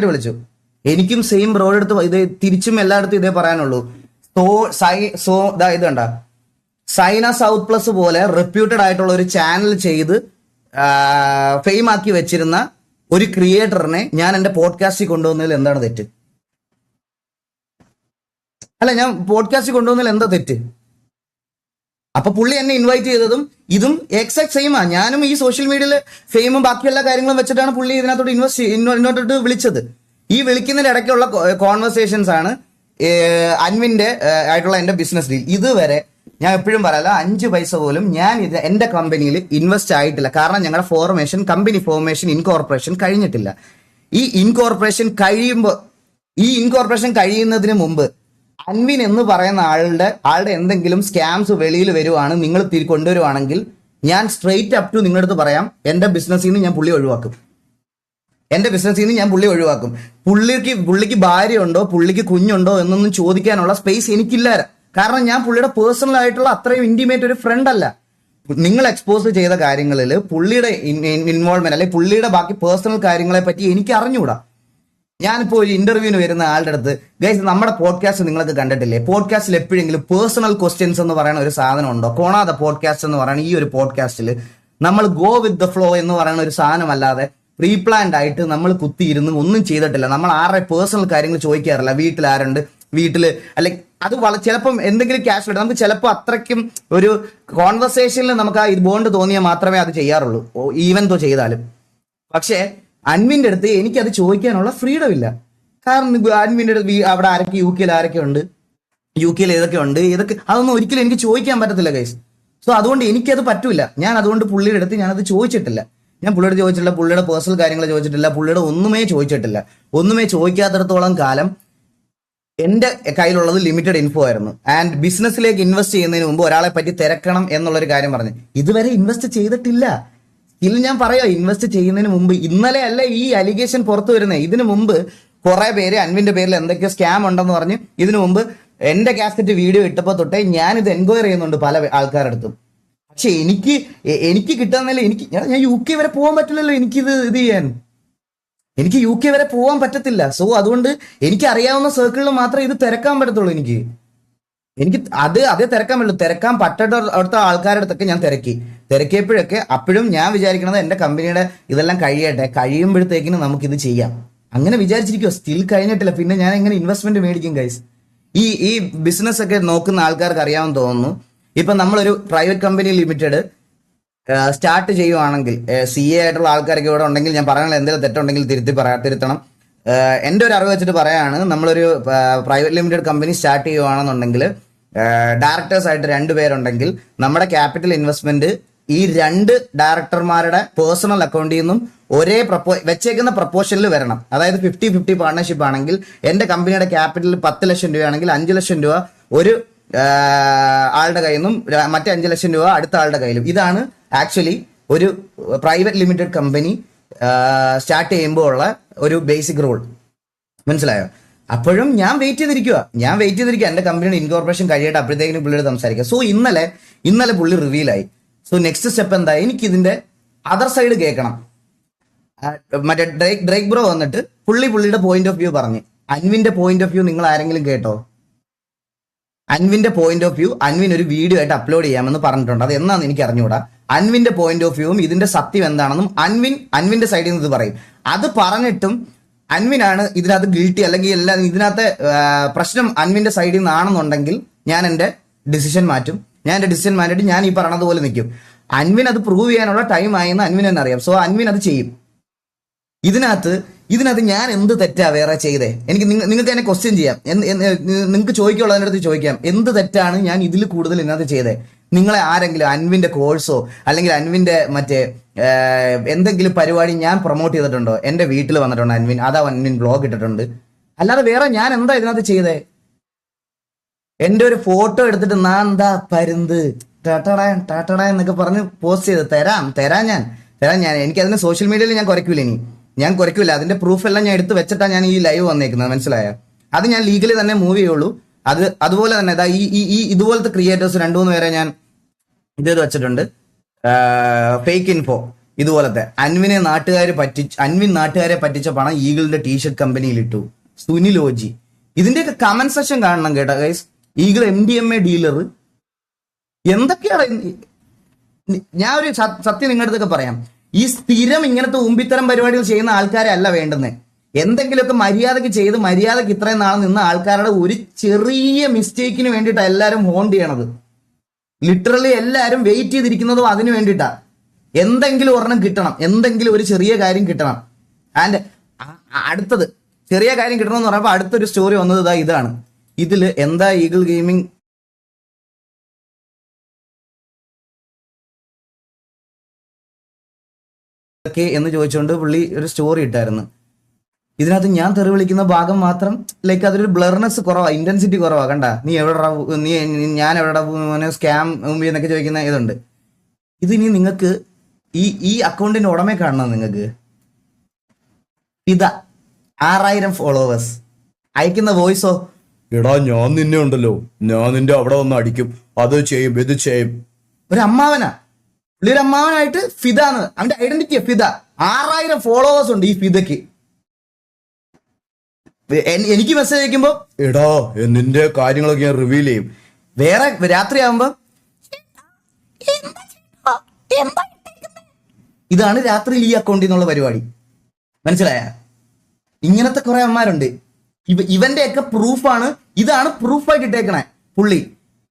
വിളിച്ചു. എനിക്കും സെയിം ബ്രോയുടെ അടുത്ത് ഇത് തിരിച്ചും എല്ലായിടത്തും ഇതേ പറയാനുള്ളൂ. ഇത് കണ്ട സൈന സൗത്ത് പ്ലസ് പോലെ റെപ്യൂട്ടഡ് ആയിട്ടുള്ള ഒരു ചാനൽ ചെയ്ത് ഫെയിം ആക്കി വെച്ചിരുന്ന ഒരു ക്രിയേറ്ററിനെ ഞാൻ എന്റെ പോഡ്കാസ്റ്റിൽ കൊണ്ടുവന്നതിൽ എന്താണ് തെറ്റ്? ഞാൻ പോഡ്കാസ്റ്റിൽ കൊണ്ടുവന്നതിൽ എന്താ തെറ്റ്? അപ്പൊ പുള്ളി എന്നെ ഇൻവൈറ്റ് ചെയ്തതും ഇതും എക്സാക്ട് സെയിമാ. ഞാനും ഈ സോഷ്യൽ മീഡിയയിൽ ഫെയിമും ബാക്കി എല്ലാ കാര്യങ്ങളും വെച്ചിട്ടാണ് പുള്ളി ഇതിനകത്തോട്ട് ഇങ്ങോട്ട് വിളിച്ചത്. ഈ വിളിക്കുന്നതിന്റെ ഇടയ്ക്കുള്ള കോൺവെർസേഷൻസ് ആണ് അൻവിന്റെ ആയിട്ടുള്ള എന്റെ ബിസിനസ് ഡീൽ. ഇതുവരെ ഞാൻ എപ്പോഴും പറയല, 5 പൈസ പോലും ഞാൻ എന്റെ കമ്പനിയിൽ ഇൻവെസ്റ്റ് ആയിട്ടില്ല. കാരണം ഞങ്ങളുടെ കമ്പനി ഫോർമേഷൻ ഇൻകോർപ്പറേഷൻ കഴിഞ്ഞിട്ടില്ല. ഈ ഇൻകോർപ്പറേഷൻ കഴിയുന്നതിന് മുമ്പ് അൻവിൻ എന്ന് പറയുന്ന ആളുടെ എന്തെങ്കിലും സ്കാംസ് വെളിയിൽ വരുവാണ്, നിങ്ങൾ കൊണ്ടുവരുവാണെങ്കിൽ ഞാൻ സ്ട്രെയിറ്റ് അപ് ടു നിങ്ങളുടെ അടുത്ത് പറയാം, എന്റെ ബിസിനസ്സിൽ നിന്ന് ഞാൻ പുള്ളി ഒഴിവാക്കും. പുള്ളിക്ക് ഭാര്യ ഉണ്ടോ, പുള്ളിക്ക് കുഞ്ഞുണ്ടോ എന്നൊന്നും ചോദിക്കാനുള്ള സ്പേസ് എനിക്കില്ല. കാരണം ഞാൻ പുള്ളിയുടെ പേഴ്സണൽ ആയിട്ടുള്ള അത്രയും ഇന്റിമേറ്റ് ഒരു ഫ്രണ്ട് അല്ല. നിങ്ങൾ എക്സ്പോസ് ചെയ്ത കാര്യങ്ങളിൽ പുള്ളിയുടെ ഇൻവോൾവ്മെന്റ് അല്ലെങ്കിൽ പുള്ളിയുടെ ബാക്കി പേഴ്സണൽ കാര്യങ്ങളെ പറ്റി എനിക്ക് അറിഞ്ഞുകൂടാ. ഞാനിപ്പോൾ ഒരു ഇന്റർവ്യൂവിന് വരുന്ന ആളുടെ അടുത്ത്, ഗൈസ് നമ്മുടെ പോഡ്കാസ്റ്റ് നിങ്ങൾക്ക് കണ്ടിട്ടില്ലേ, പോഡ്കാസ്റ്റിൽ എപ്പോഴെങ്കിലും പേഴ്സണൽ ക്വസ്റ്റ്യൻസ് എന്ന് പറയുന്ന ഒരു സാധനം ഉണ്ടോ? കോണാദ പോഡ്കാസ്റ്റ് എന്ന് പറയുന്ന ഈ ഒരു പോഡ്കാസ്റ്റിൽ നമ്മൾ ഗോ വിത്ത് ദ ഫ്ലോ എന്ന് പറയുന്ന ഒരു സാധനമല്ലാതെ പ്രീ പ്ലാൻഡ് ആയിട്ട് നമ്മൾ കുത്തിയിരുന്ന് ഒന്നും ചെയ്തിട്ടില്ല. നമ്മൾ ആരുടെ പേഴ്സണൽ കാര്യങ്ങൾ ചോദിക്കാറില്ല. വീട്ടിൽ ആരുണ്ട്, അല്ലെങ്കിൽ അത് ചിലപ്പം എന്തെങ്കിലും ക്യാഷ് ഇട്ട് നമുക്ക് ചിലപ്പോൾ അത്രയ്ക്കും ഒരു കോൺവെർസേഷനിൽ നമുക്ക് ആ ബോണ്ട് തോന്നിയാൽ മാത്രമേ അത് ചെയ്യാറുള്ളൂ, ഈവൻ തോ ചെയ്താലും. പക്ഷേ അൻവിന്റെ അടുത്ത് എനിക്കത് ചോദിക്കാനുള്ള ഫ്രീഡം ഇല്ല. കാരണം അൻവിന്റെ അടുത്ത് അവിടെ ആരൊക്കെ യു കെയിൽ ഏതൊക്കെ ഉണ്ട് ഇതൊക്കെ അതൊന്നും ഒരിക്കലും എനിക്ക് ചോദിക്കാൻ പറ്റത്തില്ല ഗൈസ്. സോ അതുകൊണ്ട് എനിക്കത് പറ്റൂല. ഞാൻ അതുകൊണ്ട് പുള്ളിയുടെ അടുത്ത് ഞാനത് ചോദിച്ചിട്ടില്ല. ഞാൻ പുള്ളിയുടെ ചോദിച്ചിട്ടില്ല, പുള്ളിയുടെ പേഴ്സണൽ കാര്യങ്ങൾ ചോദിച്ചിട്ടില്ല, പുള്ളിയുടെ ഒന്നുമേ ചോദിച്ചിട്ടില്ല. ഒന്നുമേ ചോദിക്കാത്തിടത്തോളം കാലം എന്റെ കയ്യിലുള്ളത് ലിമിറ്റഡ് ഇൻഫോ ആയിരുന്നു. ആൻഡ് ബിസിനസ്സിലേക്ക് ഇൻവെസ്റ്റ് ചെയ്യുന്നതിന് മുമ്പ് ഒരാളെ പറ്റി തിരക്കണം എന്നുള്ളൊരു കാര്യം പറഞ്ഞു. ഇതുവരെ ഇൻവെസ്റ്റ് ചെയ്തിട്ടില്ല. ഞാൻ പറയാം, ഇൻവെസ്റ്റ് ചെയ്യുന്നതിന് മുമ്പ്, ഇന്നലെ അല്ല ഈ അലിഗേഷൻ പുറത്തു വരുന്നത്. ഇതിനു മുമ്പ് കുറെ പേര് അൻവിന്റെ പേരിൽ എന്തൊക്കെയോ സ്കാം ഉണ്ടെന്ന് പറഞ്ഞ് ഇതിനു മുമ്പ് എന്റെ കാസറ്റ് വീഡിയോ ഇട്ടപ്പോൾ തൊട്ടേ ഞാനിത് എൻക്വയറി ചെയ്യുന്നുണ്ട് പല ആൾക്കാരുടെ അടുത്തും. പക്ഷെ എനിക്ക് കിട്ടുന്നില്ല. ഞാൻ യു കെ വരെ പോകാൻ പറ്റില്ലല്ലോ. ഇത് ചെയ്യാൻ എനിക്ക് യു കെ വരെ പോകാൻ പറ്റത്തില്ല. സോ അതുകൊണ്ട് എനിക്ക് അറിയാവുന്ന സർക്കിളിൽ മാത്രമേ ഇത് തിരക്കാൻ പറ്റത്തുള്ളൂ. എനിക്ക് അതേ തിരക്കാൻ പറ്റുള്ളൂ. തിരക്കാൻ പറ്റാത്ത അവിടുത്തെ ആൾക്കാരുടെ അടുത്തൊക്കെ ഞാൻ തിരക്കിയപ്പോഴൊക്കെ അപ്പോഴും ഞാൻ വിചാരിക്കണത് എന്റെ കമ്പനിയുടെ ഇതെല്ലാം കഴിയുമ്പോഴത്തേക്കിന് നമുക്കിത് ചെയ്യാം അങ്ങനെ വിചാരിച്ചിരിക്കുവോ. സ്റ്റിൽ കഴിഞ്ഞിട്ടില്ല. പിന്നെ ഞാൻ എങ്ങനെ ഇൻവെസ്റ്റ്മെന്റ് മേടിക്കും ഗൈസ്? ഈ ബിസിനസ് ഒക്കെ നോക്കുന്ന ആൾക്കാർക്ക് അറിയാമെന്ന് തോന്നുന്നു. ഇപ്പൊ നമ്മളൊരു പ്രൈവറ്റ് കമ്പനി ലിമിറ്റഡ് സ്റ്റാർട്ട് ചെയ്യുവാണെങ്കിൽ CA ആയിട്ടുള്ള ആൾക്കാരൊക്കെ ഇവിടെ ഉണ്ടെങ്കിൽ ഞാൻ പറയുന്നത് എന്തെങ്കിലും തെറ്റുണ്ടെങ്കിൽ തിരുത്തണം. എൻ്റെ ഒരു അറിവ് വെച്ചിട്ട് പറയാണ്, നമ്മളൊരു പ്രൈവറ്റ് ലിമിറ്റഡ് കമ്പനി സ്റ്റാർട്ട് ചെയ്യുവാണെന്നുണ്ടെങ്കിൽ ഡയറക്ടേഴ്സ് ആയിട്ട് 2 പേരുണ്ടെങ്കിൽ നമ്മുടെ ക്യാപിറ്റൽ ഇൻവെസ്റ്റ്മെന്റ് ഈ 2 ഡയറക്ടർമാരുടെ പേഴ്സണൽ അക്കൗണ്ടിൽ നിന്നും ഒരേ വെച്ചേക്കുന്ന പ്രപ്പോർഷനിൽ വരണം. അതായത് 50-50 പാർട്ണർഷിപ്പ് ആണെങ്കിൽ എൻ്റെ കമ്പനിയുടെ ക്യാപിറ്റൽ 10 ലക്ഷം രൂപയാണെങ്കിൽ 5 ലക്ഷം രൂപ ഒരു ആളുടെ കയ്യിൽ നിന്നും മറ്റേ 5 ലക്ഷം രൂപ അടുത്ത ആളുടെ കയ്യിലും. ഇതാണ് ആക്ച്വലി ഒരു പ്രൈവറ്റ് ലിമിറ്റഡ് കമ്പനി സ്റ്റാർട്ട് ചെയ്യുമ്പോൾ ഉള്ള ഒരു ബേസിക് റൂൾ. മനസ്സിലായോ? അപ്പോഴും ഞാൻ വെയിറ്റ് ചെയ്തിരിക്കുക എൻ്റെ കമ്പനിയുടെ ഇൻകോർപ്പറേഷൻ കഴിയട്ടെ, അപ്പോഴത്തേക്കിനും പുള്ളിയോട് സംസാരിക്കുക. സോ ഇന്നലെ പുള്ളി റിവീലായി. സോ നെക്സ്റ്റ് സ്റ്റെപ്പ് എന്താ? എനിക്ക് ഇതിന്റെ അതർ സൈഡ് കേൾക്കണം. മറ്റേ ഡ്രേക്ക് ബ്രോ വന്നിട്ട് പുള്ളിയുടെ പോയിന്റ് ഓഫ് വ്യൂ പറഞ്ഞു. അൻവിന്റെ പോയിന്റ് ഓഫ് വ്യൂ നിങ്ങൾ ആരെങ്കിലും കേട്ടോ? അൻവിന്റെ പോയിന്റ് ഓഫ് വ്യൂ അൻവിൻ ഒരു വീഡിയോ ആയിട്ട് അപ്ലോഡ് ചെയ്യാമെന്ന് പറഞ്ഞിട്ടുണ്ട്. അത് എന്നാന്ന് എനിക്ക് അറിഞ്ഞുകൂടാ. അൻവിന്റെ പോയിന്റ് ഓഫ് വ്യൂവും ഇതിന്റെ സത്യം എന്താണെന്നും അൻവിന്റെ സൈഡിൽ നിന്ന് ഇത് പറയും. അത് പറഞ്ഞിട്ടും അൻവിനാണ് ഇതിനകത്ത് ഗിൽറ്റി, അല്ലെങ്കിൽ എല്ലാം ഇതിനകത്ത് പ്രശ്നം അൻവിന്റെ സൈഡിൽ നിന്നാണെന്നുണ്ടെങ്കിൽ ഞാൻ എൻ്റെ ഡിസിഷൻ മാറ്റിയിട്ട് ഞാൻ ഈ പറഞ്ഞതുപോലെ നിൽക്കും. അൻവിൻ അത് പ്രൂവ് ചെയ്യാനുള്ള ടൈം ആയെന്ന് അൻവിൻ തന്നെ അറിയാം. സോ അൻവിൻ അത് ചെയ്യും. ഇതിനകത്ത് ഞാൻ എന്ത് തെറ്റാ വേറെ ചെയ്തേ? നിങ്ങൾക്ക് എന്നെ ക്വസ്റ്റ്യൻ ചെയ്യാം, നിങ്ങൾക്ക് ചോദിക്കുള്ളതിൻ്റെ അടുത്ത് ചോദിക്കാം, എന്ത് തെറ്റാണ് ഞാൻ ഇതിൽ കൂടുതൽ ഇതിനകത്ത് ചെയ്തേ? നിങ്ങളെ ആരെങ്കിലും അൻവിന്റെ കോഴ്സോ അല്ലെങ്കിൽ അൻവിന്റെ മറ്റേ എന്തെങ്കിലും പരിപാടി ഞാൻ പ്രൊമോട്ട് ചെയ്തിട്ടുണ്ടോ? എൻ്റെ വീട്ടിൽ വന്നിട്ടുണ്ടോ അൻവിൻ? അൻവിൻ ബ്ലോഗ് ഇട്ടിട്ടുണ്ട്. അല്ലാതെ വേറെ ഞാൻ എന്താ ഇതിനകത്ത് ചെയ്തേ? എൻ്റെ ഒരു ഫോട്ടോ എടുത്തിട്ട് ഞാൻ എന്താ പരുന്ത് ടാറ്റട എന്നൊക്കെ പറഞ്ഞ് പോസ്റ്റ് ചെയ്ത് തരാം ഞാൻ. എനിക്കതിന് സോഷ്യൽ മീഡിയയിൽ ഞാൻ കുറയ്ക്കൂല. അതിന്റെ പ്രൂഫ് എല്ലാം ഞാൻ എടുത്ത് വെച്ചിട്ടാണ് ഞാൻ ഈ ലൈവ് വന്നേക്കുന്നത്. മനസ്സിലായ? അത് ഞാൻ ലീഗലി തന്നെ മൂവ് ചെയ്യുള്ളൂ. അതുപോലെ തന്നെ ഈ ഇതുപോലത്തെ ക്രിയേറ്റേഴ്സ് 2-3 പേരെ ഞാൻ ഇത് വെച്ചിട്ടുണ്ട്. ഫേക്ക് ഇൻഫോ ഇതുപോലത്തെ അൻവിൻ നാട്ടുകാരെ പറ്റിച്ച പണം ഈഗിളിന്റെ ടീഷർട്ട് കമ്പനിയിൽ ഇട്ടു. സുനിൽ ഓജി ഇതിന്റെയൊക്കെ കമന്റ് സെക്ഷൻ കാണണം കേട്ടോ ഗൈസ്. ഈഗിൾ MDMA ഡീലർ എന്തൊക്കെയാണ്. ഞാൻ ഒരു സത്യം നിങ്ങളുടെ അടുത്തൊക്കെ പറയാം. ഈ സ്ഥിരം ഇങ്ങനത്തെ ഉമ്പിത്തരം പരിപാടികൾ ചെയ്യുന്ന ആൾക്കാരെ അല്ല വേണ്ടുന്നത്. എന്തെങ്കിലുമൊക്കെ മര്യാദക്ക് ചെയ്ത് മര്യാദക്ക് ഇത്രയും നാൾ നിന്ന ആൾക്കാരുടെ ഒരു ചെറിയ മിസ്റ്റേക്കിന് വേണ്ടിയിട്ടാണ് എല്ലാവരും ഹോണ്ട് ചെയ്യണത്. ലിറ്ററലി എല്ലാവരും വെയിറ്റ് ചെയ്തിരിക്കുന്നതും അതിന് വേണ്ടിയിട്ടാ. എന്തെങ്കിലും ഒരെണ്ണം കിട്ടണം, എന്തെങ്കിലും ഒരു ചെറിയ കാര്യം കിട്ടണം. ആൻഡ് അടുത്തത് ചെറിയ കാര്യം കിട്ടണമെന്ന് പറഞ്ഞപ്പോൾ അടുത്തൊരു സ്റ്റോറി വന്നത് ഇതാണ്. ഇതിൽ എന്താ ഈഗിൾ ഗെയിമിംഗ് എന്ന് ചോദിച്ചുകൊണ്ട് പുള്ളി ഒരു സ്റ്റോറി ഇട്ടായിരുന്നു. ഇതിനകത്ത് ഞാൻ തെറി വിളിക്കുന്ന ഭാഗം മാത്രം ലൈക്ക് അതൊരു ബ്ലർനെസ് കുറവാ, ഇന്റൻസിറ്റി കുറവാ. കണ്ട ഞാൻ എവിടെ സ്കാം എന്നൊക്കെ ചോദിക്കുന്ന ഇതുണ്ട്. ഇതിനി നിങ്ങൾക്ക് ഈ അക്കൗണ്ടിന്റെ ഉടമയെ കാണണം. നിങ്ങൾക്ക് ഇതാ 6000 ഫോളോവേഴ്സ് അയക്കുന്ന വോയിസോ, എടാ ഞാൻ നിന്നെ ഉണ്ടല്ലോ, ഞാൻ നിന്റെ അവിടെ വന്ന് അടിക്കും, അത് ചെയ്യും ഇത് ചെയ്യും. ഒരു അമ്മാവനാ, പുള്ളിയൊരു അമ്മാവനായിട്ട് ഫിദാന്ന് അവന്റെ ഐഡന്റിറ്റിയാ ഫിദ. 6000 ഫോളോവേഴ്സ് ഉണ്ട് ഈ ഫിദയ്ക്ക്. എനിക്ക് മെസ്സേജ് അയക്കുമ്പോ എടാ നിന്റെ കാര്യങ്ങളൊക്കെ ഞാൻ റിവീൽ ചെയ്യും. വേറെ രാത്രിയാകുമ്പോ ഇതാണ് രാത്രിയിൽ ഈ അക്കൗണ്ടിൽ നിന്നുള്ള പരിപാടി. മനസ്സിലായ? ഇങ്ങനത്തെ കുറെ അമ്മമാരുണ്ട്. ഇവന്റെയൊക്കെ പ്രൂഫാണ്, ഇതാണ് പ്രൂഫായിട്ട് ഇട്ടേക്കണേ പുള്ളി.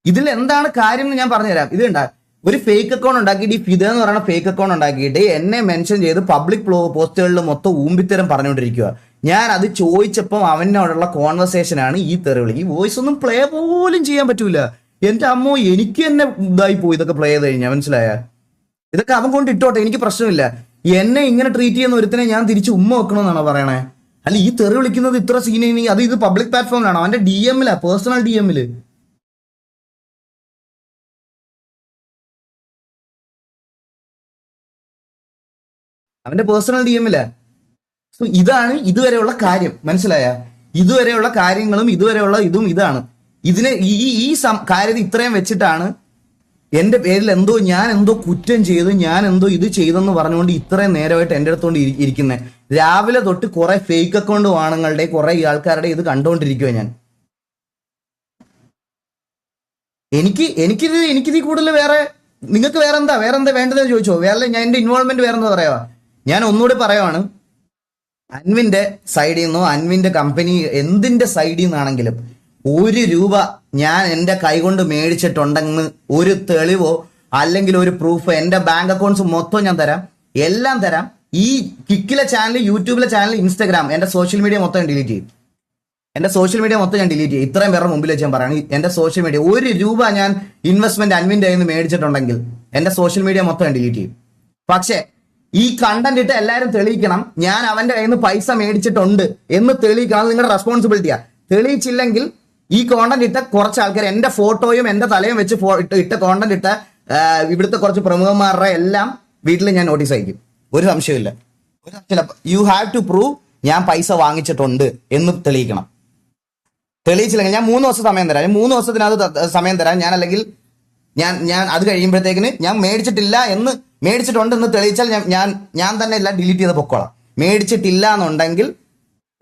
ഇതിൽ എന്താണ് കാര്യം എന്ന് ഞാൻ പറഞ്ഞുതരാം. ഇത് കണ്ടാ ഒരു ഫേക്ക് അക്കൗണ്ട് ഉണ്ടാക്കിയിട്ട്, ഈ ഫിദ എന്ന് പറയുന്ന ഫേക്ക് അക്കൗണ്ട് ഉണ്ടാക്കിയിട്ട് എന്നെ മെൻഷൻ ചെയ്ത് പബ്ലിക് പോസ്റ്റുകളിൽ മൊത്തം ഊമ്പിത്തരം പറഞ്ഞുകൊണ്ടിരിക്കുക. ഞാൻ അത് ചോദിച്ചപ്പം അവനോടുള്ള കോൺവെർസേഷനാണ് ഈ തെറിവിളി. ഈ വോയിസ് ഒന്നും പ്ലേ പോലും ചെയ്യാൻ പറ്റൂല. എന്റെ അമ്മോ, എനിക്ക് തന്നെ ഇതായി പോയി ഇതൊക്കെ പ്ലേ ചെയ്ത് കഴിഞ്ഞാൽ. മനസ്സിലായ? ഇതൊക്കെ അവൻ കൊണ്ട് ഇട്ടോട്ടെ, എനിക്ക് പ്രശ്നമില്ല. എന്നെ ഇങ്ങനെ ട്രീറ്റ് ചെയ്യുന്ന ഒരുത്തിനെ ഞാൻ തിരിച്ച് ഉമ്മ വെക്കണമെന്നാണ് പറയണേ. അല്ല, ഈ തെറി വിളിക്കുന്നത് ഇത്ര സീൻ ഇത് പബ്ലിക് പ്ലാറ്റ്ഫോമിലാണ്, അവന്റെ DM-ലാ, പേഴ്സണൽ DM-ല്. അവന്റെ പേഴ്സണൽ DM-ലാ. സോ ഇതാണ് ഇതുവരെയുള്ള കാര്യം. മനസ്സിലായ? ഇതുവരെയുള്ള കാര്യങ്ങളും ഇതുവരെയുള്ള ഇതാണ്. ഇതിനെ ഈ കാര്യത്തിൽ ഇത്രയും വെച്ചിട്ടാണ് എന്റെ പേരിൽ ഞാൻ എന്തോ കുറ്റം ചെയ്തു, ഞാൻ എന്തോ ഇത് ചെയ്തെന്ന് പറഞ്ഞുകൊണ്ട് ഇത്രയും നേരമായിട്ട് എന്റെ അടുത്തോണ്ട് ഇരിക്കുന്നത്. രാവിലെ തൊട്ട് കുറെ ഫേക്ക് അക്കൗണ്ട് ആണുങ്ങളുടെ കുറെ ആൾക്കാരുടെ ഇത് കണ്ടുകൊണ്ടിരിക്കുക ഞാൻ. എനിക്കിത് കൂടുതൽ വേറെ നിങ്ങൾക്ക് വേറെ എന്താ വേണ്ടതെന്ന് ചോദിച്ചോ. വേറെ ഞാൻ എന്റെ ഇൻവോൾവ്മെന്റ് വേറെ എന്താ പറയാ. ഞാൻ ഒന്നുകൂടി പറയുവാണ്, അൻവിന്റെ സൈഡിൽ നിന്നോ അൻവിന്റെ കമ്പനി എന്തിന്റെ സൈഡിൽ നിന്നാണെങ്കിലും 1 രൂപ ഞാൻ എന്റെ കൈകൊണ്ട് മേടിച്ചിട്ടുണ്ടെന്ന് ഒരു തെളിവോ അല്ലെങ്കിൽ ഒരു പ്രൂഫ്, എന്റെ ബാങ്ക് അക്കൗണ്ട്സ് മൊത്തം ഞാൻ തരാം, എല്ലാം തരാം. ഈ കിക്കിലെ ചാനൽ, യൂട്യൂബിലെ ചാനൽ, ഇൻസ്റ്റാഗ്രാം, എന്റെ സോഷ്യൽ മീഡിയ മൊത്തം ഞാൻ ഡിലീറ്റ് ചെയ്യും. എന്റെ സോഷ്യൽ മീഡിയ മൊത്തം ഞാൻ ഡിലീറ്റ് ചെയ്യും. ഇത്രയും പേരുടെ മുമ്പിൽ വെച്ച് ഞാൻ പറയണം, എന്റെ സോഷ്യൽ മീഡിയ 1 രൂപ ഞാൻ ഇൻവെസ്റ്റ്മെന്റ് അൻവിന്റെ കയ്യിൽ നിന്ന് മേടിച്ചിട്ടുണ്ടെങ്കിൽ എന്റെ സോഷ്യൽ മീഡിയ മൊത്തം ഞാൻ ഡിലീറ്റ് ചെയ്യും. പക്ഷേ ഈ കണ്ടന്റ് ഇട്ട് എല്ലാവരും തെളിയിക്കണം ഞാൻ അവന്റെ കയ്യിൽ നിന്ന് പൈസ മേടിച്ചിട്ടുണ്ട് എന്ന് തെളിയിക്കണം. നിങ്ങളുടെ റെസ്പോൺസിബിലിറ്റിയാ. തെളിയിച്ചില്ലെങ്കിൽ ഈ കോണ്ടന്റ് ഇട്ട കുറച്ച് ആൾക്കാർ, എന്റെ ഫോട്ടോയും എന്റെ തലയും വെച്ച് ഇട്ട കോണ്ടന്റ് ഇട്ട ഇവിടുത്തെ കുറച്ച് പ്രമുഖന്മാരുടെ എല്ലാം വീട്ടിൽ ഞാൻ നോട്ടീസ് അയക്കും. ഒരു സംശയമില്ല. യു ഹാവ് ടു പ്രൂവ് ഞാൻ പൈസ വാങ്ങിച്ചിട്ടുണ്ട് എന്ന് തെളിയിക്കണം. തെളിയിച്ചില്ലെങ്കിൽ ഞാൻ 3 ദിവസം സമയം തരാം. 3 ദിവസത്തിനകത്ത് സമയം തരാം. ഞാൻ അല്ലെങ്കിൽ ഞാൻ അത് കഴിയുമ്പോഴത്തേക്കിന് ഞാൻ മേടിച്ചിട്ടുണ്ട് എന്ന് തെളിയിച്ചാൽ ഞാൻ തന്നെ എല്ലാം ഡിലീറ്റ് ചെയ്ത് പൊക്കോളാം. മേടിച്ചിട്ടില്ല എന്നുണ്ടെങ്കിൽ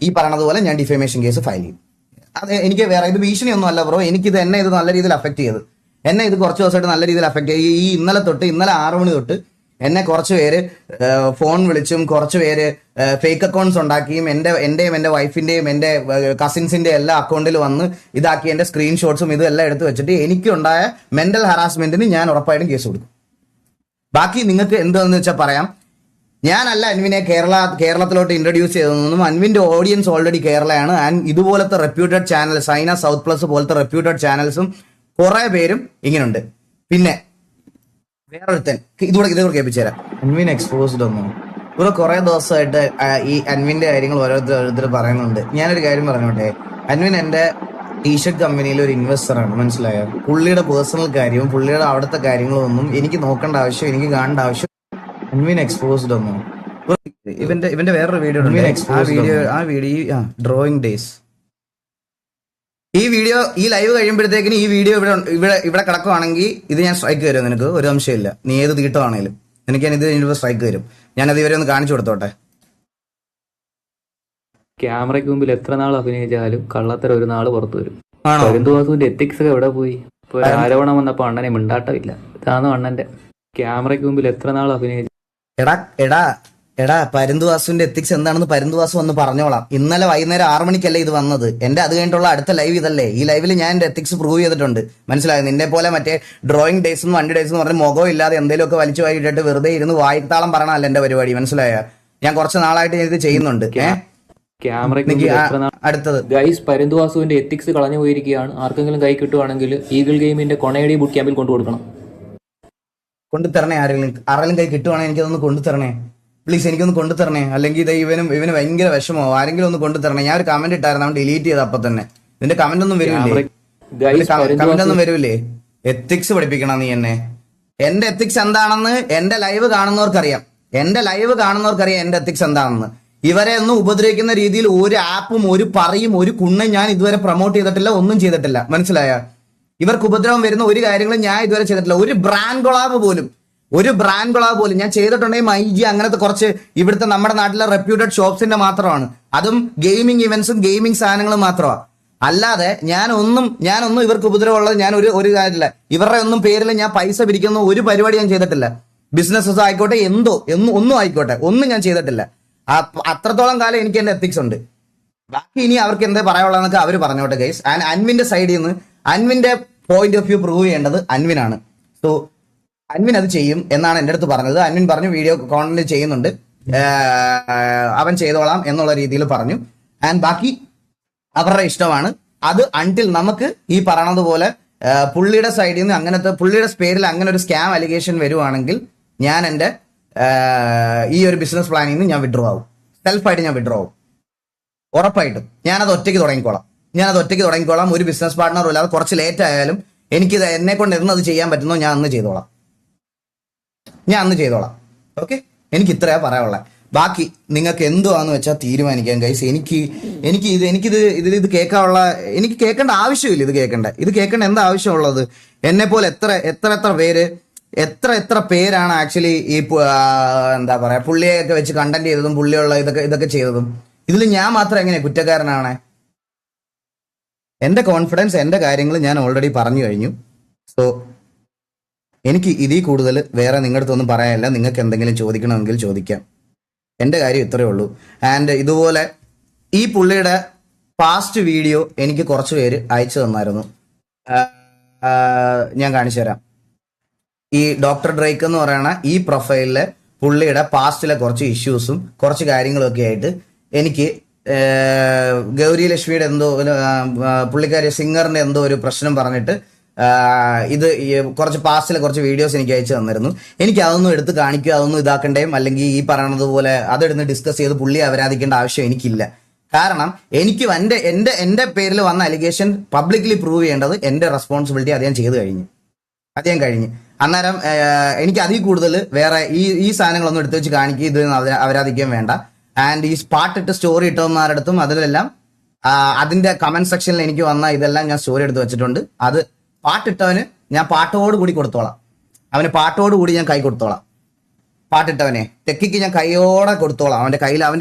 ഈ പറയണതുപോലെ ഞാൻ ഡിഫേമേഷൻ കേസ് ഫയൽ ചെയ്യും. അത് എനിക്ക് വേറെ ഇത് ഭീഷണിയൊന്നും അല്ല ബ്രോ. എന്നെ ഇത് നല്ല രീതിയിൽ അഫക്ട് ചെയ്ത്, എന്നെ ഇത് കുറച്ച് ദിവസമായിട്ട് നല്ല രീതിയിൽ അഫക്ട് ചെയ്ത്. ഈ ഇന്നലെ 6 മണി തൊട്ട് എന്നെ കുറച്ച് പേര് ഫോൺ വിളിച്ചും കുറച്ച് പേര് ഫേക്ക് അക്കൗണ്ട്സ് ഉണ്ടാക്കിയും എന്റെയും എന്റെ വൈഫിന്റെയും എന്റെ കസിൻസിന്റെ എല്ലാ അക്കൗണ്ടിൽ വന്ന് ഇതാക്കി എന്റെ സ്ക്രീൻഷോട്ട്സും ഇതെല്ലാം എടുത്ത് വെച്ചിട്ട് എനിക്കുണ്ടായ മെന്റൽ ഹറാസ്മെന്റിന് ഞാൻ ഉറപ്പായിട്ടും കേസ് കൊടുക്കും. ബാക്കി നിങ്ങൾക്ക് എന്താണെന്ന് വെച്ചാൽ പറയാം. ഞാനല്ല അൻവിനെ കേരളത്തിലോട്ട് ഇൻട്രൊഡ്യൂസ് ചെയ്തതൊന്നും. അൻവിന്റെ ഓഡിയൻസ് ഓൾറെഡി കേരളയാണ്. ആൻഡ് ഇതുപോലത്തെ reputed channel, Saina south plus പോലത്തെ റെപ്യൂട്ടഡ് ചാനൽസും കുറെ പേരും ഇങ്ങനെയുണ്ട്. പിന്നെ വേറൊരുത്തൻ ഇതുകൂടെ കേൾപ്പിച്ചു തരാം. അൻവിൻ എക്സ്പോസ്ഡ് ഒന്നും ഇവിടെ കുറെ ദിവസമായിട്ട് ഈ അൻവിന്റെ കാര്യങ്ങൾ ഓരോരുത്തർ പറയുന്നുണ്ട്. ഞാനൊരു കാര്യം പറഞ്ഞോട്ടെ, അൻവിൻ എന്റെ ടീഷർട്ട് കമ്പനിയിൽ ഒരു ഇൻവെസ്റ്ററാണ്, മനസ്സിലായോ? പുള്ളിയുടെ പേഴ്സണൽ കാര്യവും പുള്ളിയുടെ അവിടുത്തെ കാര്യങ്ങളും ഒന്നും എനിക്ക് നോക്കേണ്ട ആവശ്യം, എനിക്ക് കാണേണ്ട ആവശ്യം. അൻവിൻ എക്സ്പോസ്ഡ് ഒന്നും ഇവന്റെ വേറൊരു വീഡിയോ, ആ വീഡിയോ ഡ്രോയിങ് ഡേയ്സ്. ഈ ലൈവ് കഴിയുമ്പോഴത്തേക്കിന് ഈ വീഡിയോ ഇവിടെ കിടക്കുവാണെങ്കിൽ ഇത് ഞാൻ സ്ട്രൈക്ക് തരും. നിനക്ക് ഒരു സംശയമില്ല. നീ ഏത് തീട്ടമാണേലും എനിക്ക് ഞാൻ ഇത് സ്ട്രൈക്ക് തരും. ഞാനത് ഇവരെ ഒന്ന് കാണിച്ചു കൊടുത്തോട്ടെ. ക്യാമറയ്ക്ക് മുമ്പിൽ എത്ര നാൾ അഭിനയിച്ചാലും കള്ളത്തരം ഒരു നാള് പുറത്തു വരും. പരുന്തുവാസുവിന്റെ എത്തിക്സ് ഒക്കെ എവിടെ പോയി? ഇപ്പൊ ഒരു ആരോപണം വന്നപ്പോ അണ്ണനെ മിണ്ടാട്ടമില്ല. ഇതാണ് അണ്ണന്റെ. ക്യാമറയ്ക്ക് മുമ്പിൽ എത്ര നാൾ അഭിനയിച്ചു. എടാ പരുന്തുവാസുവിന്റെ എത്തിക്സ് എന്താണെന്ന് പരുന്തുവാസു വന്ന് പറഞ്ഞോളാം. ഇന്നലെ വൈകുന്നേരം 6 മണിക്കല്ലേ ഇത് വന്നത്. എന്റെ അത് കഴിഞ്ഞിട്ടുള്ള അടുത്ത ലൈവ് ഇതല്ലേ. ഈ ലൈവിൽ ഞാൻ എന്റെ എത്തിക്സ് പ്രൂവ് ചെയ്തിട്ടുണ്ട്, മനസ്സിലായത്? നിന്നെ പോലെ മറ്റേ ഡ്രോയിങ് ഡേയ്സ് 1 ഡേയ്സ് എന്ന് പറഞ്ഞ് മുഖം ഇല്ലാതെ എന്തെങ്കിലുമൊക്കെ വലിച്ചു വായിട്ടിട്ട് വെറുതെ ഇരുന്ന് വായിത്താളം പറഞ്ഞല്ല എന്റെ പരിപാടി, മനസ്സിലായ? ഞാൻ കുറച്ച് നാളായിട്ട് ഇത് ചെയ്യുന്നുണ്ട്. അടുത്തത് ഗൈസ്, പരുന്തുവാസുവിന്റെ എത്തിക്സ് കളഞ്ഞു പോയിരിക്കുകയാണ്. ആർക്കെങ്കിലും കൈ കിട്ടുവാണെങ്കിൽ ഈഗിൾ ഗെയിമിന്റെ കൊണയടി ബുട്ട് ക്യാമ്പിൽ കൊണ്ടുകൊടുക്കണം. കൊണ്ടുതരണേ. ആരെങ്കിലും കൈ കിട്ടുവാണെങ്കിൽ എനിക്കതൊന്ന് കൊണ്ടുതരണേ പ്ലീസ്. എനിക്കൊന്ന് കൊണ്ടുതരണേ. അല്ലെങ്കിൽ ഇത് ഇവന് ഭയങ്കര വിഷമോ. ആരെങ്കിലും ഒന്ന് കൊണ്ടുതരണേ. ഞാൻ ഒരു കമന്റ് ഇട്ടായിരുന്നു, അവൻ ഡിലീറ്റ് ചെയ്ത്. അപ്പൊ തന്നെ നിന്റെ കമന്റ് ഒന്നും വരില്ലേ? കമന്റ് ഒന്നും വരൂലേ? എത്തിക്സ് പഠിപ്പിക്കണം നീ എന്നെ. എന്റെ എത്തിക്സ് എന്താണെന്ന് എന്റെ ലൈവ് കാണുന്നവർക്കറിയാം. എന്റെ എത്തിക്സ് എന്താണെന്ന്. ഇവരെ ഒന്നും ഉപദ്രവിക്കുന്ന രീതിയിൽ ഒരു ആപ്പും ഒരു പറയും ഒരു കുണ്ണും ഞാൻ ഇതുവരെ പ്രൊമോട്ട് ചെയ്തിട്ടില്ല, ഒന്നും ചെയ്തിട്ടില്ല, മനസ്സിലായ? ഇവർക്ക് ഉപദ്രവം വരുന്ന ഒരു കാര്യങ്ങളും ഞാൻ ഇതുവരെ ചെയ്തിട്ടില്ല. ഒരു ബ്രാൻഡ് കൊളാബ് പോലും ഞാൻ ചെയ്തിട്ടുണ്ടെങ്കിൽ മൈജി അങ്ങനത്തെ കുറച്ച് ഇവിടുത്തെ നമ്മുടെ നാട്ടിലെ റെപ്യൂട്ടഡ് ഷോപ്സിന്റെ മാത്രമാണ്. അതും ഗെയിമിംഗ് ഇവന്റ്സും ഗെയിമിംഗ് സാധനങ്ങളും മാത്രമാണ്. അല്ലാതെ ഞാനൊന്നും ഇവർക്ക് ഉപദ്രവമുള്ളത് ഞാൻ ഒരു കാര്യമില്ല. ഇവരുടെ ഒന്നും പേരിൽ ഞാൻ പൈസ പിരിക്കുന്ന ഒരു പരിപാടി ഞാൻ ചെയ്തിട്ടില്ല. ബിസിനസ്സസ് ആയിക്കോട്ടെ, ഒന്നും ആയിക്കോട്ടെ, ഒന്നും ഞാൻ ചെയ്തിട്ടില്ല. അത്രത്തോളം കാലം എനിക്ക് എന്റെ എത്തിക്സ് ഉണ്ട്. ബാക്കി ഇനി അവർക്ക് എന്താ പറയാനുള്ളതെന്നൊക്കെ അവർ പറഞ്ഞോട്ടെ ഗൈസ്. ആൻഡ് അൻവിന്റെ സൈഡിൽ നിന്ന് അൻവിന്റെ പോയിന്റ് ഓഫ് വ്യൂ പ്രൂവ് ചെയ്യേണ്ടത് അൻവിനാണ്. സോ അൻവിൻ അത് ചെയ്യും എന്നാണ് എൻ്റെ അടുത്ത് പറഞ്ഞത്. അൻവിൻ പറഞ്ഞു വീഡിയോ കോണ്ടന്റ് ചെയ്യുന്നുണ്ട്, അവൻ ചെയ്തോളാം എന്നുള്ള രീതിയിൽ പറഞ്ഞു. ആൻഡ് ബാക്കി അവരുടെ ഇഷ്ടമാണ് അത്. അൺടിൽ നമുക്ക് ഈ പറയണതുപോലെ പുള്ളിയുടെ സൈഡിൽ നിന്ന് അങ്ങനത്തെ പുള്ളിയുടെ പേരിൽ അങ്ങനെ ഒരു സ്കാം അലിഗേഷൻ വരുവാണെങ്കിൽ ഞാൻ എൻ്റെ ഈ ഒരു ബിസിനസ് പ്ലാനിൽ നിന്ന് ഞാൻ വിഡ്രോ ആവും. സെൽഫായിട്ട് ഞാൻ വിഡ്രോ ആവും ഉറപ്പായിട്ടും. ഞാനത് ഒറ്റയ്ക്ക് തുടങ്ങിക്കോളാം. ഒരു ബിസിനസ് പാർട്ട്ണറും ഇല്ലാതെ കുറച്ച് ലേറ്റ് ആയാലും എനിക്കിത് എന്നെ കൊണ്ട് എന്നത് ചെയ്യാൻ പറ്റുന്നോ ഞാൻ അന്ന് ചെയ്തോളാം. ഓക്കെ, എനിക്ക് ഇത്രയാ പറയാനുള്ളത്. ബാക്കി നിങ്ങൾക്ക് എന്തുവാന്ന് വെച്ചാൽ തീരുമാനിക്കാം ഗൈസ്. ഇത് കേൾക്കേണ്ട ആവശ്യമില്ല. ഇത് കേൾക്കേണ്ട എന്താ ആവശ്യമുള്ളത്? എന്നെ പോലെ എത്ര പേരാണ് ആക്ച്വലി ഈ എന്താ പറയാ പുള്ളിയൊക്കെ വെച്ച് കണ്ടന്റ് ചെയ്തതും പുള്ളിയുള്ള ഇതൊക്കെ ചെയ്തതും. ഇതിൽ ഞാൻ മാത്രം എങ്ങനെ കുറ്റക്കാരനാണ്? എന്റെ കോൺഫിഡൻസ്, എന്റെ കാര്യങ്ങൾ ഞാൻ ഓൾറെഡി പറഞ്ഞു കഴിഞ്ഞു. സോ എനിക്ക് ഇതിൽ കൂടുതൽ വേറെ നിങ്ങളുടെ അടുത്തൊന്നും പറയാനില്ല. നിങ്ങൾക്ക് എന്തെങ്കിലും ചോദിക്കണമെങ്കിൽ ചോദിക്കാം. എൻ്റെ കാര്യം ഇത്രയേ ഉള്ളൂ. ആൻഡ് ഇതുപോലെ ഈ പുള്ളിയുടെ പാസ്റ്റ് വീഡിയോ എനിക്ക് കുറച്ച് പേര് അയച്ചു തന്നായിരുന്നു. ഞാൻ കാണിച്ചു തരാം. ഈ ഡോക്ടർ ഡ്രേക്ക് എന്ന് പറയുന്ന ഈ പ്രൊഫൈലിലെ പുള്ളിയുടെ പാസ്റ്റിലെ കുറച്ച് ഇഷ്യൂസും കുറച്ച് കാര്യങ്ങളും ഒക്കെ ആയിട്ട് എനിക്ക് ഗൗരി ലക്ഷ്മിയുടെ എന്തോ പുള്ളിക്കാരി സിംഗറിന്റെ എന്തോ ഒരു പ്രശ്നം പറഞ്ഞിട്ട് ഇത് കുറച്ച് പാസ്റ്റിലെ കുറച്ച് വീഡിയോസ് എനിക്ക് അയച്ചു തന്നിരുന്നു. എനിക്ക് അതൊന്നും എടുത്ത് കാണിക്കുക, അതൊന്നും ഇതാക്കണ്ടേയും അല്ലെങ്കിൽ ഈ പറയണത് പോലെ അതെടുത്ത് ഡിസ്കസ് ചെയ്ത് പുള്ളിയെ അപരാധിക്കേണ്ട ആവശ്യം എനിക്കില്ല. കാരണം എനിക്ക് എന്റെ പേരിൽ വന്ന അലിഗേഷൻ പബ്ലിക്കലി പ്രൂവ് ചെയ്യേണ്ടത് എന്റെ റെസ്പോൺസിബിലിറ്റി അത് ഞാൻ ചെയ്തു കഴിഞ്ഞു. അന്നേരം എനിക്ക് അതിൽ കൂടുതൽ വേറെ ഈ സാധനങ്ങളൊന്നും എടുത്തു വെച്ച് കാണിക്കുക, ഇത് അപരാധിക്കാൻ വേണ്ട. ആൻഡ് ഈ പാട്ടിട്ട് സ്റ്റോറി ഇട്ടവന്മാരടുത്തും അതിലെല്ലാം അതിന്റെ കമന്റ് സെക്ഷനിൽ എനിക്ക് വന്ന ഇതെല്ലാം ഞാൻ സ്റ്റോറി എടുത്ത് വെച്ചിട്ടുണ്ട്. അത് പാട്ടിട്ടവന് ഞാൻ പാട്ടോട് കൂടി കൊടുത്തോളാം, അവന് പാട്ടോട് കൂടി ഞാൻ കൈ കൊടുത്തോളാം. പാട്ടിട്ടവനെ തെക്കിക്ക് ഞാൻ കൈയോടെ കൊടുത്തോളാം, അവന്റെ കൈ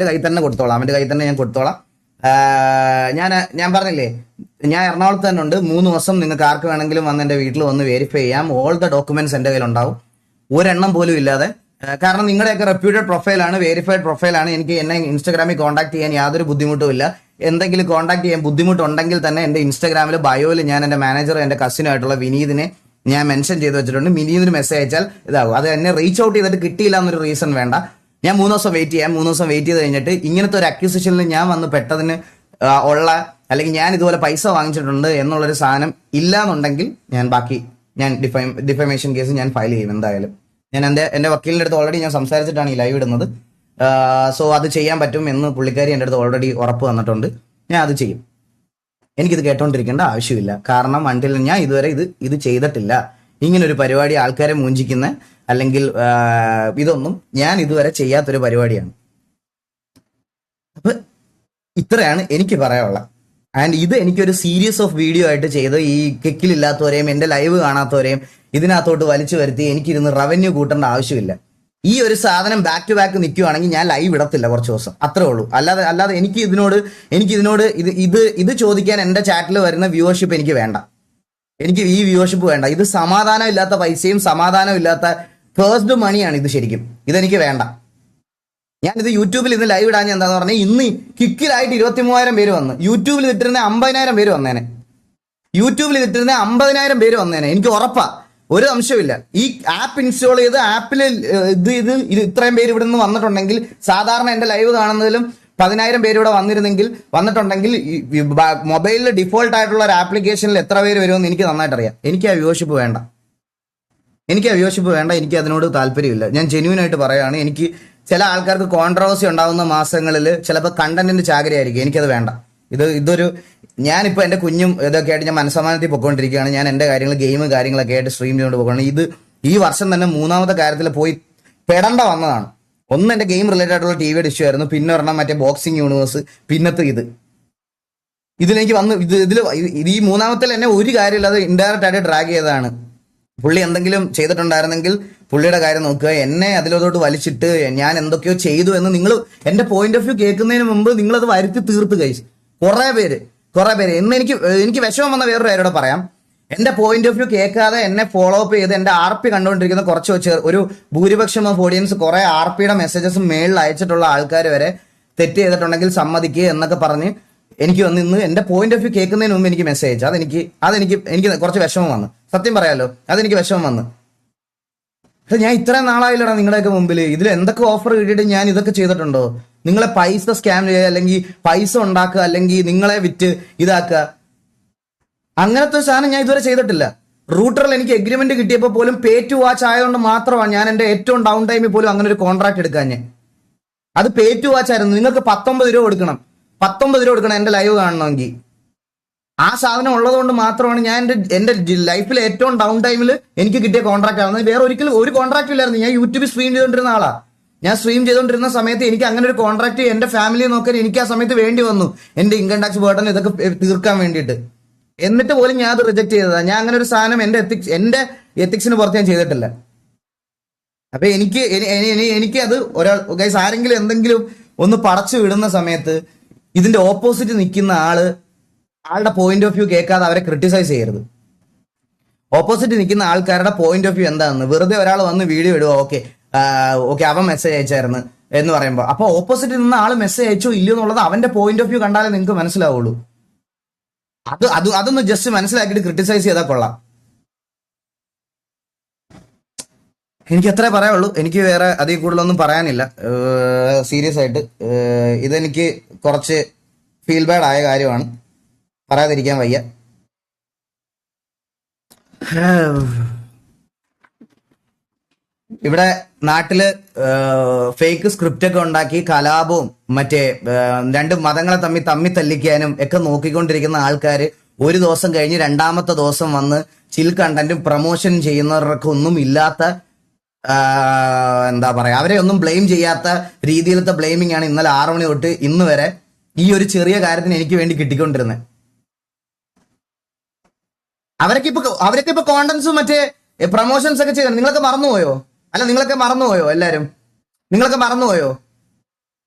തന്നെ കൊടുത്തോളാം, അവന്റെ കൈ തന്നെ ഞാൻ കൊടുത്തോളാം. ഞാൻ പറഞ്ഞില്ലേ, ഞാൻ എറണാകുളത്ത് തന്നെ ഉണ്ട്. 3 ദിവസം നിങ്ങൾക്ക് ആർക്ക് വേണമെങ്കിലും വന്ന് എന്റെ വീട്ടിൽ വന്ന് വെരിഫൈ ചെയ്യാം. ഓൾ ദ ഡോക്യുമെന്റ്സ് എന്റെ കയ്യിലുണ്ടാവും, ഒരെണ്ണം പോലും ഇല്ലാതെ. കാരണം നിങ്ങളുടെയൊക്കെ റെപ്യൂട്ടഡ് പ്രൊഫൈലാണ്, വെരിഫൈഡ് പ്രൊഫൈലാണ്. എനിക്ക് എന്നെ ഇൻസ്റ്റാഗ്രാമിൽ കോൺടാക്ട് ചെയ്യാൻ യാതൊരു ബുദ്ധിമുട്ടും ഇല്ല. എന്തെങ്കിലും കോൺടാക്ട് ചെയ്യാൻ ബുദ്ധിമുട്ടുണ്ടെങ്കിൽ തന്നെ എന്റെ ഇൻസ്റ്റാഗ്രാമിൽ ബയോയിൽ ഞാൻ എന്റെ മാനേജർ, എന്റെ കസിനായിട്ടുള്ള വിനീതിനെ ഞാൻ മെൻഷൻ ചെയ്ത് വെച്ചിട്ടുണ്ട്. വിനീതിന് മെസ്സേജ് അയച്ചാൽ ഇതാകും. അത് എന്നെ റീച്ച് ഔട്ട് ചെയ്തിട്ട് കിട്ടിയില്ല എന്നൊരു റീസൺ വേണ്ട. ഞാൻ 3 ദിവസം വെയിറ്റ് ചെയ്യാം. 3 ദിവസം വെയിറ്റ് ചെയ്ത് കഴിഞ്ഞിട്ട് ഇങ്ങനത്തെ ഒരു അക്യൂസിഷനിൽ ഞാൻ വന്ന് പെട്ടതിന് ഉള്ള അല്ലെങ്കിൽ ഞാൻ ഇതുപോലെ പൈസ വാങ്ങിച്ചിട്ടുണ്ട് എന്നുള്ളൊരു സാധനം ഇല്ല എന്നുണ്ടെങ്കിൽ ഞാൻ ഡിഫമേഷൻ കേസ് ഞാൻ ഫയൽ ചെയ്യും എന്തായാലും. ഞാൻ എന്റെ വക്കീലിന്റെ അടുത്ത് ഓൾറെഡി ഞാൻ സംസാരിച്ചിട്ടാണ് ഈ ലൈവ് ഇടുന്നത്. സോ അത് ചെയ്യാൻ പറ്റും എന്ന് പുള്ളിക്കാരി എൻ്റെ അടുത്ത് ഓൾറെഡി ഉറപ്പ് തന്നിട്ടുണ്ട്. ഞാൻ അത് ചെയ്യും. എനിക്കിത് കേട്ടോണ്ടിരിക്കേണ്ട ആവശ്യമില്ല. കാരണം വണ്ടിയിൽ ഞാൻ ഇതുവരെ ഇത് ചെയ്തിട്ടില്ല. ഇങ്ങനൊരു പരിപാടി ആൾക്കാരെ മൂഞ്ചിക്കുന്ന അല്ലെങ്കിൽ ഇതൊന്നും ഞാൻ ഇതുവരെ ചെയ്യാത്തൊരു പരിപാടിയാണ്. അപ്പൊ ഇത്രയാണ് എനിക്ക് പറയാനുള്ളത്. ആൻഡ് ഇത് എനിക്കൊരു സീരീസ് ഓഫ് വീഡിയോ ആയിട്ട് ചെയ്ത് ഈ കിക്കിലില്ലാത്തവരെയും എന്റെ ലൈവ് കാണാത്തവരെയും ഇതിനകത്തോട്ട് വലിച്ചു വരുത്തി എനിക്കിരുന്ന് റവന്യൂ കൂട്ടേണ്ട ആവശ്യമില്ല. ഈ ഒരു സാധനം ബാക്ക് ടു ബാക്ക് നിൽക്കുവാണെങ്കിൽ ഞാൻ ലൈവ് ഇടത്തില്ല കുറച്ച് ദിവസം, അത്രേ ഉള്ളൂ. അല്ലാതെ എനിക്ക് ഇതിനോട് ഇത് ചോദിക്കാൻ എന്റെ ചാറ്റിൽ വരുന്ന വ്യൂവർഷിപ്പ് എനിക്ക് വേണ്ട. എനിക്ക് ഈ വ്യൂവർഷിപ്പ് വേണ്ട. ഇത് സമാധാനം ഇല്ലാത്ത പൈസയും സമാധാനം ഇല്ലാത്ത ഫേഴ്സ്ഡ് മണിയാണ് ഇത്. ശരിക്കും ഇതെനിക്ക് വേണ്ട. ഞാനിത് യൂട്യൂബിൽ ഇന്ന് ലൈവ് ഇടാൻ എന്താന്ന് പറഞ്ഞാൽ ഇന്ന് കിക്കിലായിട്ട് 23,000 പേര് വന്നു. യൂട്യൂബിൽ ഇട്ടിരുന്ന 50,000 പേര് വന്നേനെ. യൂട്യൂബിൽ ഇട്ടിരുന്ന 50,000 പേര് വന്നേനെ. എനിക്ക് ഉറപ്പാ, ഒരു അംശമില്ല. ഈ ആപ്പ് ഇൻസ്റ്റാൾ ചെയ്ത് ആപ്പിൽ ഇത് ഇത്രയും പേര് ഇവിടെ നിന്ന് വന്നിട്ടുണ്ടെങ്കിൽ, സാധാരണ എന്റെ ലൈവ് കാണുന്നതിലും 10,000 പേര് ഇവിടെ വന്നിട്ടുണ്ടെങ്കിൽ മൊബൈലിൽ ഡിഫോൾട്ട് ആയിട്ടുള്ള ഒരു ആപ്ലിക്കേഷനിൽ എത്ര പേര് വരുമെന്ന് എനിക്ക് നന്നായിട്ട് അറിയാം. എനിക്ക് ആ വ്യൂവർഷിപ്പ് വേണ്ട. എനിക്ക് അതിനോട് താല്പര്യമില്ല. ഞാൻ ജെന്യൂൻ ആയിട്ട് പറയുകയാണ്. എനിക്ക് ചില ആൾക്കാർക്ക് കോൺട്രവേഴ്സി ഉണ്ടാകുന്ന മാസങ്ങളിൽ ചിലപ്പോൾ കണ്ടന്റിന്റെ ചാകരയായിരിക്കും. എനിക്കത് വേണ്ട. ഇതൊരു ഞാനിപ്പോൾ എൻ്റെ കുഞ്ഞും ഇതൊക്കെ ആയിട്ട് ഞാൻ മനസ്സമാനത്തിൽ പൊയ്ക്കൊണ്ടിരിക്കുകയാണ്. ഞാൻ എൻ്റെ കാര്യങ്ങളൊക്കെ ആയിട്ട് സ്ട്രീം ചെയ്തുകൊണ്ട് പോകണം. ഈ വർഷം തന്നെ 3ാമത്തെ കാര്യത്തിൽ പോയി പെടേണ്ട വന്നതാണ്. ഒന്ന് എൻ്റെ ഗെയിം റിലേറ്റഡ് ആയിട്ടുള്ള ടിവിയുടെ ഇഷ്യൂ ആയിരുന്നു, പിന്നെ ഒരെണ്ണം മറ്റേ ബോക്സിംഗ് യൂണിവേഴ്സ്, പിന്നത്തെ ഇതിലെനിക്ക് വന്ന് ഈ 3ാമത്തിൽ എന്നെ ഒരു കാര്യമില്ലാതെ ഇൻഡയറക്റ്റ് ആയിട്ട് ഡ്രാഗ് ചെയ്തതാണ്. പുള്ളി എന്തെങ്കിലും ചെയ്തിട്ടുണ്ടായിരുന്നെങ്കിൽ പുള്ളിയുടെ കാര്യം നോക്കുക. എന്നെ അതിലോട്ട് വലിച്ചിട്ട് ഞാൻ എന്തൊക്കെയോ ചെയ്തു എന്ന് നിങ്ങൾ എന്റെ പോയിന്റ് ഓഫ് വ്യൂ കേൾക്കുന്നതിന് മുമ്പ് നിങ്ങളത് വരുത്തി തീർത്ത് കഴിച്ചു. കുറെ പേര് എന്ന് എനിക്ക് വിഷമം വന്ന വേറൊരു കാര്യോടെ പറയാം. എന്റെ പോയിന്റ് ഓഫ് വ്യൂ കേൾക്കാതെ എന്നെ ഫോളോ അപ്പ് ചെയ്ത് എന്റെ RP കണ്ടുകൊണ്ടിരിക്കുന്ന കുറച്ച് ഒരു ഭൂരിപക്ഷം ഓഫ് ഓഡിയൻസ് കുറെ RPയുടെ മെസ്സേജസ് മേളിൽ അയച്ചിട്ടുള്ള ആൾക്കാർ വരെ തെറ്റ് ചെയ്തിട്ടുണ്ടെങ്കിൽ സമ്മതിക്കുക എന്നൊക്കെ പറഞ്ഞ് എനിക്ക് വന്ന് ഇന്ന് എന്റെ പോയിന്റ് ഓഫ് വ്യൂ കേൾക്കുന്നതിന് മുമ്പ് എനിക്ക് മെസ്സേജ് അതെനിക്ക് കുറച്ച് വിഷമം വന്നു. സത്യം പറയാലോ, അതെനിക്ക് വിഷമം വന്നു. ഞാൻ ഇത്രയും നാളായില്ലടാ നിങ്ങളുടെയൊക്കെ മുമ്പിൽ ഇതിൽ എന്തൊക്കെ ഓഫർ കിട്ടിയിട്ട് ഞാൻ ഇതൊക്കെ ചെയ്തിട്ടുണ്ടോ? നിങ്ങളെ പൈസ സ്കാം ചെയ്യുക, അല്ലെങ്കിൽ പൈസ ഉണ്ടാക്കുക, അല്ലെങ്കിൽ നിങ്ങളെ വിറ്റ് ഇതാക്കുക, അങ്ങനത്തെ സാധനം ഞാൻ ഇതുവരെ ചെയ്തിട്ടില്ല. റൂട്ടറിൽ എനിക്ക് എഗ്രിമെന്റ് കിട്ടിയപ്പോൾ പോലും പേ ടു വാച്ച് ആയതുകൊണ്ട് മാത്രമാണ് ഞാൻ എന്റെ ഏറ്റവും ഡൗൺ ടൈമിൽ പോലും അങ്ങനെ ഒരു കോൺട്രാക്ട് എടുക്കാൻ. അത് പേ ടു വാച്ച് ആയിരുന്നു. നിങ്ങൾക്ക് 19 രൂപ കൊടുക്കണം എന്റെ ലൈവ് കാണണമെങ്കിൽ. ആ സാധനം ഉള്ളത് കൊണ്ട് മാത്രമാണ് ഞാൻ എന്റെ ലൈഫിൽ ഏറ്റവും ഡൗൺ ടൈമിൽ എനിക്ക് കിട്ടിയ കോൺട്രാക്ട് ആവുന്നത്. വേറെ ഒരിക്കലും ഒരു കോൺട്രാക്ട് ഇല്ലായിരുന്നു. ഞാൻ യൂട്യൂബിൽ സ്ട്രീം ചെയ്തുകൊണ്ടിരുന്ന ആളാ. ഞാൻ സ്ട്രീം ചെയ്തുകൊണ്ടിരുന്ന സമയത്ത് എനിക്ക് അങ്ങനെ ഒരു കോൺട്രാക്ട് എന്റെ ഫാമിലിയെ നോക്കാൻ എനിക്ക് ആ സമയത്ത് വേണ്ടി വന്നു. എന്റെ ഇൻകം ടാക്സ് ബർഡൻ ഇതൊക്കെ തീർക്കാൻ വേണ്ടിയിട്ട്. എന്നിട്ട് പോലും ഞാൻ അത് റിജക്ട് ചെയ്തതാണ്. ഞാൻ അങ്ങനെ ഒരു സാധനം എന്റെ എത്തിക്സിന് പുറത്ത് ഞാൻ ചെയ്തിട്ടില്ല. അപ്പൊ എനിക്ക് അത് ഗൈസ് ആരെങ്കിലും എന്തെങ്കിലും ഒന്ന് പടച്ചു വിടുന്ന സമയത്ത് ഇതിന്റെ ഓപ്പോസിറ്റ് നിൽക്കുന്ന ആളുടെ പോയിന്റ് ഓഫ് വ്യൂ കേൾക്കാതെ അവരെ ക്രിട്ടിസൈസ് ചെയ്യരുത്. ഓപ്പോസിറ്റ് നിൽക്കുന്ന ആൾക്കാരുടെ പോയിന്റ് ഓഫ് വ്യൂ എന്താണെന്ന് വെറുതെ ഒരാൾ വന്ന് വീഡിയോ ഇടുക, ഓക്കെ അവൻ മെസ്സേജ് അയച്ചായിരുന്നു എന്ന് പറയുമ്പോൾ, അപ്പൊ ഓപ്പോസിറ്റ് നിന്ന ആൾ മെസ്സേജ് അയച്ചോ ഇല്ലയോ എന്നുള്ളത് അവന്റെ പോയിന്റ് ഓഫ് വ്യൂ കണ്ടാലേ നിങ്ങൾക്ക് മനസ്സിലാവുള്ളൂ. അതൊന്ന് ജസ്റ്റ് മനസ്സിലാക്കിയിട്ട് ക്രിട്ടിസൈസ് ചെയ്താൽ കൊള്ളാം. എനിക്ക് അത്രേ പറയാനുള്ളൂ. എനിക്ക് വേറെ അതിൽ കൂടുതലൊന്നും പറയാനില്ല. സീരിയസ് ആയിട്ട് ഇതെനിക്ക് കുറച്ച് ഫീൽ ബാഡ് ആയ കാര്യമാണ്, പറയാതിരിക്കാൻ വയ്യ. ഇവിടെ നാട്ടില് ഫേക്ക് സ്ക്രിപ്റ്റ് ഒക്കെ ഉണ്ടാക്കി കലാപവും മറ്റേ രണ്ട് മതങ്ങളെ തമ്മിൽ തല്ലിക്കാനും ഒക്കെ നോക്കിക്കൊണ്ടിരിക്കുന്ന ആൾക്കാർ ഒരു ദിവസം കഴിഞ്ഞ് രണ്ടാമത്തെ ദിവസം വന്ന് ചിൽ കണ്ടന്റും പ്രൊമോഷൻ ചെയ്യുന്നവർക്ക് ഒന്നും ഇല്ലാത്ത എന്താ പറയാ, അവരെ ഒന്നും ബ്ലെയിം ചെയ്യാത്ത രീതിയിലത്തെ ബ്ലെയിമിംഗ് ആണ് ഇന്നലെ 6 മണി തൊട്ട് ഇന്ന് വരെ ഈ ഒരു ചെറിയ കാര്യത്തിന് എനിക്ക് വേണ്ടി കിട്ടിക്കൊണ്ടിരുന്നത്. അവരൊക്കെ ഇപ്പൊ കോണ്ടന്റ്സും മറ്റേ പ്രൊമോഷൻസ് ഒക്കെ ചെയ്തു. നിങ്ങളൊക്കെ മറന്നുപോയോ? അല്ല, നിങ്ങളൊക്കെ മറന്നുപോയോ? എല്ലാരും നിങ്ങളൊക്കെ മറന്നുപോയോ?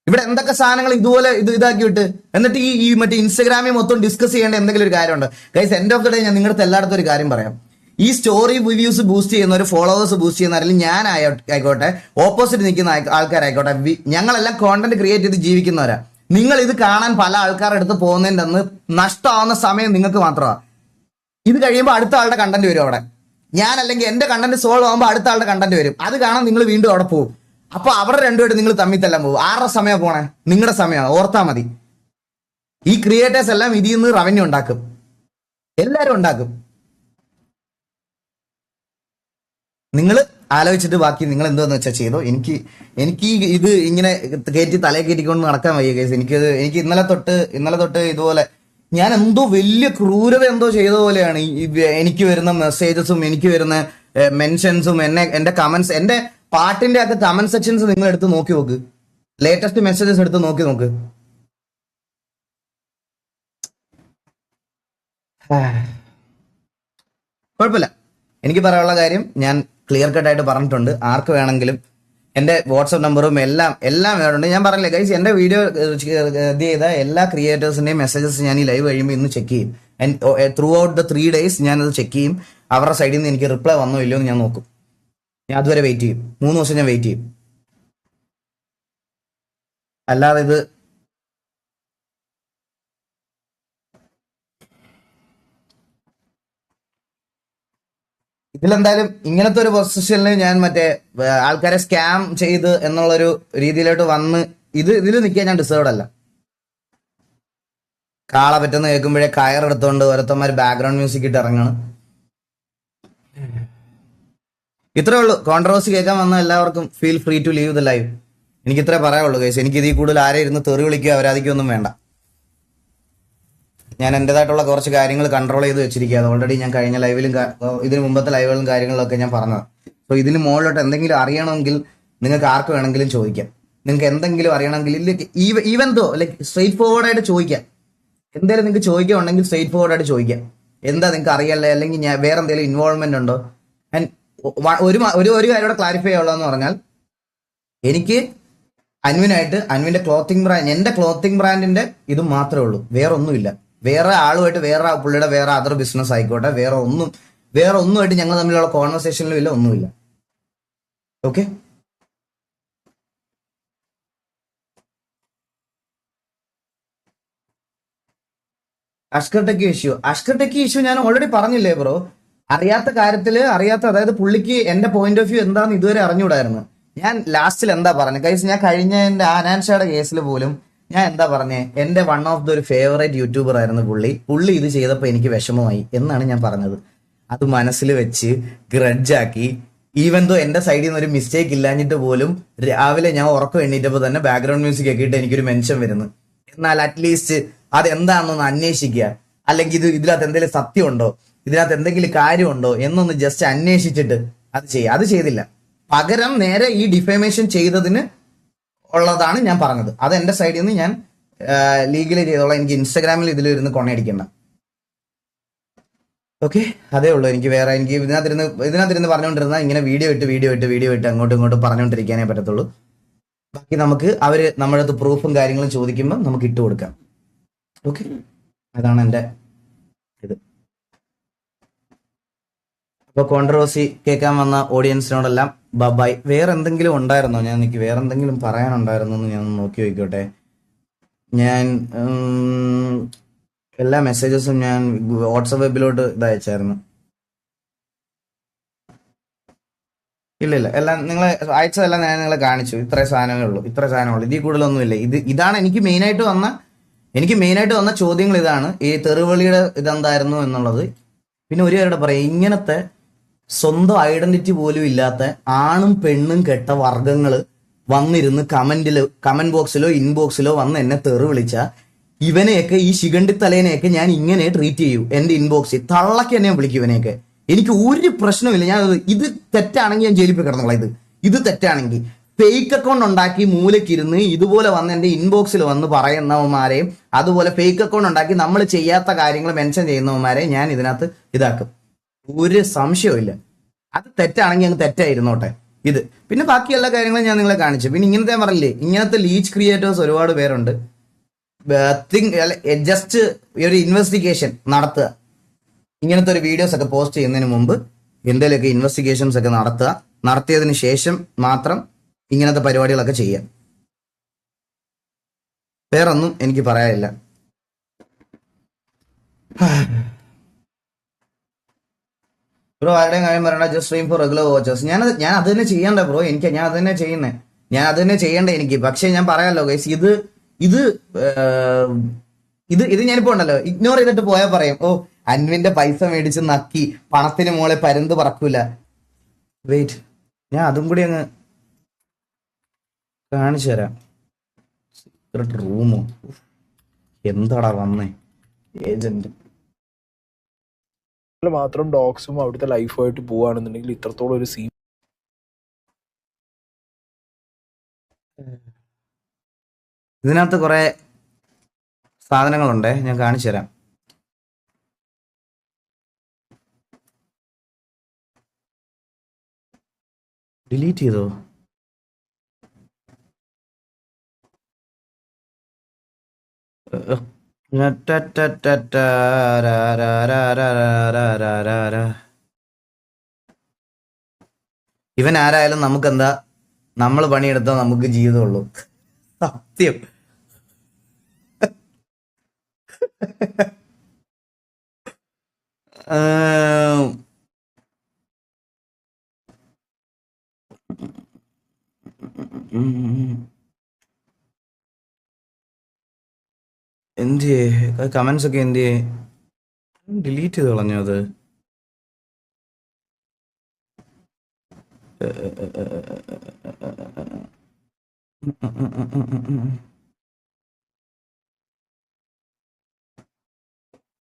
ഇവിടെ എന്തൊക്കെ സാധനങ്ങൾ ഇതുപോലെ ഇതാക്കി വിട്ട്, എന്നിട്ട് ഈ മറ്റേ ഇൻസ്റ്റാഗ്രാമിൽ മൊത്തം ഡിസ്കസ് ചെയ്യേണ്ട എന്തെങ്കിലും ഒരു കാര്യമുണ്ട്. Guys, end of the day ഞാൻ നിങ്ങളുടെ എല്ലായിടത്തും ഒരു കാര്യം പറയാം. ഈ സ്റ്റോറി റിവ്യൂസ് ബൂസ്റ്റ് ചെയ്യുന്നവർ, ഫോളോവേഴ്സ് ബൂസ്റ്റ് ചെയ്യുന്നവരിൽ ഞാൻ ആയിക്കോട്ടെ, ഓപ്പോസിറ്റ് നിൽക്കുന്ന ആൾക്കാരായിക്കോട്ടെ, ഞങ്ങളെല്ലാം കോണ്ടന്റ് ക്രിയേറ്റ് ചെയ്ത് ജീവിക്കുന്നവരാ. നിങ്ങൾ ഇത് കാണാൻ പല ആൾക്കാരുടെ അടുത്ത് പോകുന്നതിൻ്റെ അന്ന് നഷ്ടമാവുന്ന സമയം നിങ്ങൾക്ക് മാത്രമാണ്. ഇത് കഴിയുമ്പോൾ അടുത്ത ആളുടെ കണ്ടന്റ് വരും അവിടെ. ഞാൻ അല്ലെങ്കിൽ എന്റെ കണ്ടന്റ് സോൾവ് ആകുമ്പോൾ അടുത്ത ആളുടെ കണ്ടന്റ് വരും. അത് കാണാൻ നിങ്ങൾ വീണ്ടും അവിടെ പോകും. അപ്പൊ അവരുടെ രണ്ടുപേരും നിങ്ങൾ തമ്മിൽ തല്ലാൻ പോകും. ആരുടെ സമയം പോണേ? നിങ്ങളുടെ സമയമാണ്. ഓർത്താ മതി. ഈ ക്രിയേറ്റേഴ്സ് എല്ലാം ഇതിൽ നിന്ന് റവന്യൂ ഉണ്ടാക്കും, എല്ലാരും ഉണ്ടാക്കും. നിങ്ങൾ ആലോചിച്ചിട്ട് ബാക്കി നിങ്ങൾ എന്തോന്ന് വെച്ചാൽ ചെയ്തോ. എനിക്ക് ഇത് ഇങ്ങനെ തലയെ കയറ്റിക്കൊണ്ട് നടക്കാൻ വയ്യ കേസ്. എനിക്ക് ഇന്നലെ തൊട്ട് ഇതുപോലെ ഞാൻ എന്തോ വലിയ ക്രൂരത എന്തോ ചെയ്ത പോലെയാണ് എനിക്ക് വരുന്ന മെസ്സേജസും എനിക്ക് വരുന്ന മെൻഷൻസും എന്റെ കമന്റ്സ്, എന്റെ പാട്ടിന്റെ ഒക്കെ കമന്റ് സെക്ഷൻസ് നിങ്ങൾ എടുത്ത് നോക്കി നോക്ക്. ലേറ്റസ്റ്റ് മെസ്സേജസ് എടുത്ത് നോക്കി നോക്ക്. കുഴപ്പമില്ല. എനിക്ക് പറയാനുള്ള കാര്യം ഞാൻ ക്ലിയർ കട്ടായിട്ട് പറഞ്ഞിട്ടുണ്ട്. ആർക്ക് വേണമെങ്കിലും എന്റെ വാട്സപ്പ് നമ്പറും എല്ലാം വേറുണ്ട്. ഞാൻ പറഞ്ഞില്ലേ ഗൈസ്, എന്റെ വീഡിയോ ഇത് ചെയ്ത എല്ലാ ക്രിയേറ്റേഴ്സിന്റെയും മെസ്സേജസ് ഞാൻ ഈ ലൈവ് കഴിയുമ്പോൾ ഇന്ന് ചെക്ക് ചെയ്യും. ത്രൂ ഔട്ട് ദ 3 days ഞാനത് ചെക്ക് ചെയ്യും. അവരുടെ സൈഡിൽ നിന്ന് എനിക്ക് റിപ്ലൈ വന്നോ ഇല്ലയോ എന്ന് ഞാൻ നോക്കും. ഞാൻ അതുവരെ വെയിറ്റ് ചെയ്യും. 3 ദിവസം ഞാൻ വെയിറ്റ് ചെയ്യും. അല്ലാതെ ഇതിലെന്തായാലും ഇങ്ങനത്തെ ഒരു പൊസിഷനിൽ ഞാൻ മറ്റേ ആൾക്കാരെ സ്കാം ചെയ്ത് എന്നുള്ളൊരു രീതിയിലോട്ട് വന്ന് ഇതിൽ നിൽക്കാൻ ഞാൻ ഡിസേർവ്ഡ് അല്ല. കാള പറ്റുന്ന കേൾക്കുമ്പോഴേ കയറെടുത്തോണ്ട് ഓരോരുത്തന്മാർ ബാക്ക്ഗ്രൗണ്ട് മ്യൂസിക് ഇട്ട് ഇറങ്ങണം. ഇത്രേ ഉള്ളൂ. കോൺട്രവേഴ്സി കേൾക്കാൻ വന്ന എല്ലാവർക്കും feel free to leave the live. എനിക്ക് ഇത്രേ പറയാനുള്ളൂ ഗൈസ്. എനിക്ക് ഇതിൽ കൂടുതൽ ആരെ ഇരുന്ന് തെറി വിളിക്കുക അവരാധിക്കൊന്നും വേണ്ട. ഞാൻ എൻ്റെതായിട്ടുള്ള കുറച്ച് കാര്യങ്ങൾ കൺട്രോൾ ചെയ്ത് വെച്ചിരിക്കുക. അത് ഓൾറെഡി ഞാൻ കഴിഞ്ഞ ലൈവിലും ഇതിന് മുമ്പത്തെ ലൈവുകളും കാര്യങ്ങളിലൊക്കെ ഞാൻ പറഞ്ഞത്. സോ ഇതിന് മുകളിലോട്ട് എന്തെങ്കിലും അറിയണമെങ്കിൽ നിങ്ങൾക്ക് ആർക്ക് വേണമെങ്കിലും ചോദിക്കാം. നിങ്ങൾക്ക് എന്തെങ്കിലും അറിയണമെങ്കിൽ even though like straight forward ആയിട്ട് ചോദിക്കാം. എന്തെങ്കിലും നിങ്ങൾക്ക് ചോദിക്കുകയുണ്ടെങ്കിൽ സ്ട്രെയിറ്റ് ഫോർവേഡ് ആയിട്ട് ചോദിക്കാം. എന്താ നിങ്ങൾക്ക് അറിയല്ലേ, അല്ലെങ്കിൽ ഞാൻ വേറെ എന്തെങ്കിലും ഇൻവോൾവ്മെന്റ് ഉണ്ടോ? ആൻഡ് ഒരു കാര്യം കൂടെ ക്ലാരിഫൈ ചെയ്യാനുള്ളതെന്ന് പറഞ്ഞാൽ, എനിക്ക് അൻവിന്റെ ക്ലോത്തിങ് ബ്രാൻഡ്, എന്റെ ക്ലോത്തിങ് ബ്രാൻഡിന്റെ ഇത് മാത്രമേ ഉള്ളൂ, വേറെ ഒന്നുമില്ല. വേറെ ആളുമായിട്ട് പുള്ളിയുടെ വേറെ അതർ ബിസിനസ് ആയിക്കോട്ടെ, വേറെ ഒന്നുമായിട്ട് ഞങ്ങൾ തമ്മിലുള്ള കോൺവെർസേഷനിലും ഇല്ല, ഒന്നുമില്ല. ഓക്കെ, അഷ്കർ ടെക്കി ഇഷ്യൂ ഞാൻ ഓൾറെഡി പറഞ്ഞില്ലേ ബ്രോ. അതായത് പുള്ളിക്ക് എന്റെ പോയിന്റ് ഓഫ് വ്യൂ എന്താന്ന് ഇതുവരെ അറിഞ്ഞുകൂടായിരുന്നു. ഞാൻ ലാസ്റ്റിൽ എന്താ പറഞ്ഞത് ഗൈസ്, ഞാൻ കഴിഞ്ഞ എന്റെ ആനാൻഷയുടെ കേസിൽ പോലും ഞാൻ എന്താ പറഞ്ഞേ, എന്റെ വൺ ഓഫ് ദ ഒരു ഫേവറേറ്റ് യൂട്യൂബർ ആയിരുന്നു പുള്ളി ഇത് ചെയ്തപ്പോൾ എനിക്ക് വിഷമമായി എന്നാണ് ഞാൻ പറഞ്ഞത്. അത് മനസ്സിൽ വെച്ച് ഗ്രഡ്ജാക്കി, ഈവൻ ദോ എന്റെ സൈഡിൽ നിന്ന് ഒരു മിസ്റ്റേക്ക് ഇല്ലാഞ്ഞിട്ട് പോലും രാവിലെ ഞാൻ ഉറക്കം എണ്ണീറ്റപ്പോൾ തന്നെ ബാക്ക്ഗ്രൗണ്ട് മ്യൂസിക് ഒക്കെ ഇട്ട് എനിക്കൊരു മെൻഷൻ വരുന്നു. എന്നാൽ അറ്റ്ലീസ്റ്റ് അതെന്താണെന്നൊന്ന് അന്വേഷിക്കുക, അല്ലെങ്കിൽ ഇതിനകത്ത് എന്തെങ്കിലും സത്യമുണ്ടോ, ഇതിനകത്ത് എന്തെങ്കിലും കാര്യമുണ്ടോ എന്നൊന്ന് ജസ്റ്റ് അന്വേഷിച്ചിട്ട് അത് ചെയ്തില്ല. പകരം നേരെ ഈ ഡിഫേമേഷൻ ചെയ്തതിന് ഉള്ളതാണ് ഞാൻ പറഞ്ഞത്. അത് എന്റെ സൈഡിൽ നിന്ന് ഞാൻ ലീഗലി ചെയ്തോളാം. എനിക്ക് ഇൻസ്റ്റാഗ്രാമിൽ ഇതിലിരുന്ന് കൊണയടിക്കണ്ട. ഓക്കെ, അതേ ഉള്ളൂ. എനിക്ക് ഇതിനകത്തിരുന്ന് പറഞ്ഞുകൊണ്ടിരുന്ന ഇങ്ങനെ വീഡിയോ ഇട്ട് അങ്ങോട്ടും ഇങ്ങോട്ടും പറഞ്ഞുകൊണ്ടിരിക്കാനേ പറ്റത്തുള്ളൂ. ബാക്കി നമുക്ക് നമ്മുടെ അടുത്ത് പ്രൂഫും കാര്യങ്ങളും ചോദിക്കുമ്പോൾ നമുക്ക് ഇട്ട് കൊടുക്കാം. ഓക്കെ, അതാണ് എൻ്റെ ഇത്. അപ്പോൾ കോൺട്രവേഴ്സി കേൾക്കാൻ വന്ന ഓഡിയൻസിനോടെല്ലാം ബൈ. വേറെ എന്തെങ്കിലും ഉണ്ടായിരുന്നോ? എനിക്ക് വേറെ എന്തെങ്കിലും പറയാനുണ്ടായിരുന്നോ എന്ന് ഞാൻ നോക്കി നോക്കിക്കോട്ടെ. ഞാൻ എല്ലാ മെസ്സേജസും ഞാൻ വാട്സപ്പ് വെബിലോട്ട് ഇതയച്ചായിരുന്നു. ഇല്ല എല്ലാം നിങ്ങളെ അയച്ചതെല്ലാം ഞാൻ നിങ്ങളെ കാണിച്ചു. ഇത്ര സാധനമേ ഉള്ളൂ, ഇതിൽ കൂടുതലൊന്നുമില്ല. ഇതാണ് എനിക്ക് മെയിനായിട്ട് വന്ന ചോദ്യങ്ങൾ. ഇതാണ് ഈ തെറിവിളിയുടെ ഇതെന്തായിരുന്നു എന്നുള്ളത്. പിന്നെ ഒരു കാര്യം പറയാം, ഇങ്ങനത്തെ സ്വന്തം ഐഡന്റിറ്റി പോലും ഇല്ലാത്ത ആണും പെണ്ണും കെട്ട വർഗങ്ങൾ വന്നിരുന്ന് കമന്റ് ബോക്സിലോ ഇൻബോക്സിലോ വന്ന് എന്നെ തെറി വിളിച്ച ഇവനെയൊക്കെ, ഈ ശിഖണ്ഡി തലേനെയൊക്കെ ഞാൻ ഇങ്ങനെ ട്രീറ്റ് ചെയ്യൂ. എന്റെ ഇൻബോക്സിൽ തള്ളക്ക് എന്നെ വിളിക്കും ഇവനെയൊക്കെ. എനിക്ക് ഒരു പ്രശ്നമില്ല. ഞാൻ ഇത് തെറ്റാണെങ്കിൽ ഞാൻ ജയിലിൽ പോയി കിടന്നോളാം. ഇത് തെറ്റാണെങ്കിൽ ഫേക്ക് അക്കൗണ്ട് ഉണ്ടാക്കി മൂലക്കിരുന്ന് ഇതുപോലെ വന്ന് എന്റെ ഇൻബോക്സിൽ വന്ന് പറയുന്നവന്മാരെയും, അതുപോലെ ഫേക്ക് അക്കൗണ്ട് ഉണ്ടാക്കി നമ്മൾ ചെയ്യാത്ത കാര്യങ്ങൾ മെൻഷൻ ചെയ്യുന്നവന്മാരെയും ഞാൻ ഇതിനകത്ത് ഇതാക്കും. ഒരു സംശയവും ഇല്ല. അത് തെറ്റാണെങ്കിൽ അങ്ങ് തെറ്റായിരുന്നോട്ടെ. ഇത് പിന്നെ ബാക്കി എല്ലാ കാര്യങ്ങളും ഞാൻ നിങ്ങളെ കാണിച്ചു. പിന്നെ ഇങ്ങനത്തെ പറഞ്ഞില്ലേ, ഇങ്ങനത്തെ ലീച്ച് ക്രിയേറ്റേഴ്സ് ഒരുപാട് പേരുണ്ട്. ജസ്റ്റ് ഒരു ഇൻവെസ്റ്റിഗേഷൻ നടത്തുക. ഇങ്ങനത്തെ ഒരു വീഡിയോസ് ഒക്കെ പോസ്റ്റ് ചെയ്യുന്നതിന് മുമ്പ് എന്തെങ്കിലുമൊക്കെ ഇൻവെസ്റ്റിഗേഷൻസ് ഒക്കെ നടത്തിയതിന് ശേഷം മാത്രം ഇങ്ങനത്തെ പരിപാടികളൊക്കെ ചെയ്യാം. വേറൊന്നും എനിക്ക് പറയാനില്ല. ബ്രോ ആരുടെയും കാര്യം പറയണ്ട, just stream for regular watchers. ഞാൻ അത് തന്നെ ചെയ്യണ്ട ബ്രോ. ഞാൻ അത് തന്നെ ചെയ്യണ്ടേ എനിക്ക്. പക്ഷെ ഞാൻ പറയാമല്ലോ ഗൈസ്, ഇത് ഞാനിപ്പോ ഉണ്ടല്ലോ ഇഗ്നോർ ചെയ്തിട്ട് പോയാൽ പറയും, ഓ അൻവിന്റെ പൈസ മേടിച്ച് നക്കി പണത്തിന് മോളെ പരുന്ത് പറക്കൂല. വെയിറ്റ്, ഞാൻ അതും കൂടി അങ്ങ് കാണിച്ചു തരാം. സീക്രട്ട് റൂമോ എന്താടാ വന്നേ ഏജന്റ്. മാത്രം ഡോഗ്സും അവിടുത്തെ ലൈഫായിട്ട് പോവാണെന്നുണ്ടെങ്കിൽ ഇത്രത്തോളം ഒരു സീൻ ഇതിനകത്ത് കുറെ സാധനങ്ങളുണ്ടേ, ഞാൻ കാണിച്ചു തരാം. ഡിലീറ്റ് ചെയ്തോ? ഇവൻ ആരായാലും നമുക്കെന്താ, നമ്മൾ പണിയെടുത്താൽ നമുക്ക് ജീവിതമുള്ളൂ. സത്യം. എന്തിയേ കമന്റ്സ് ഒക്കെ എന്തിയേ? ഡിലീറ്റ് ചെയ്ത് കളഞ്ഞു അത്.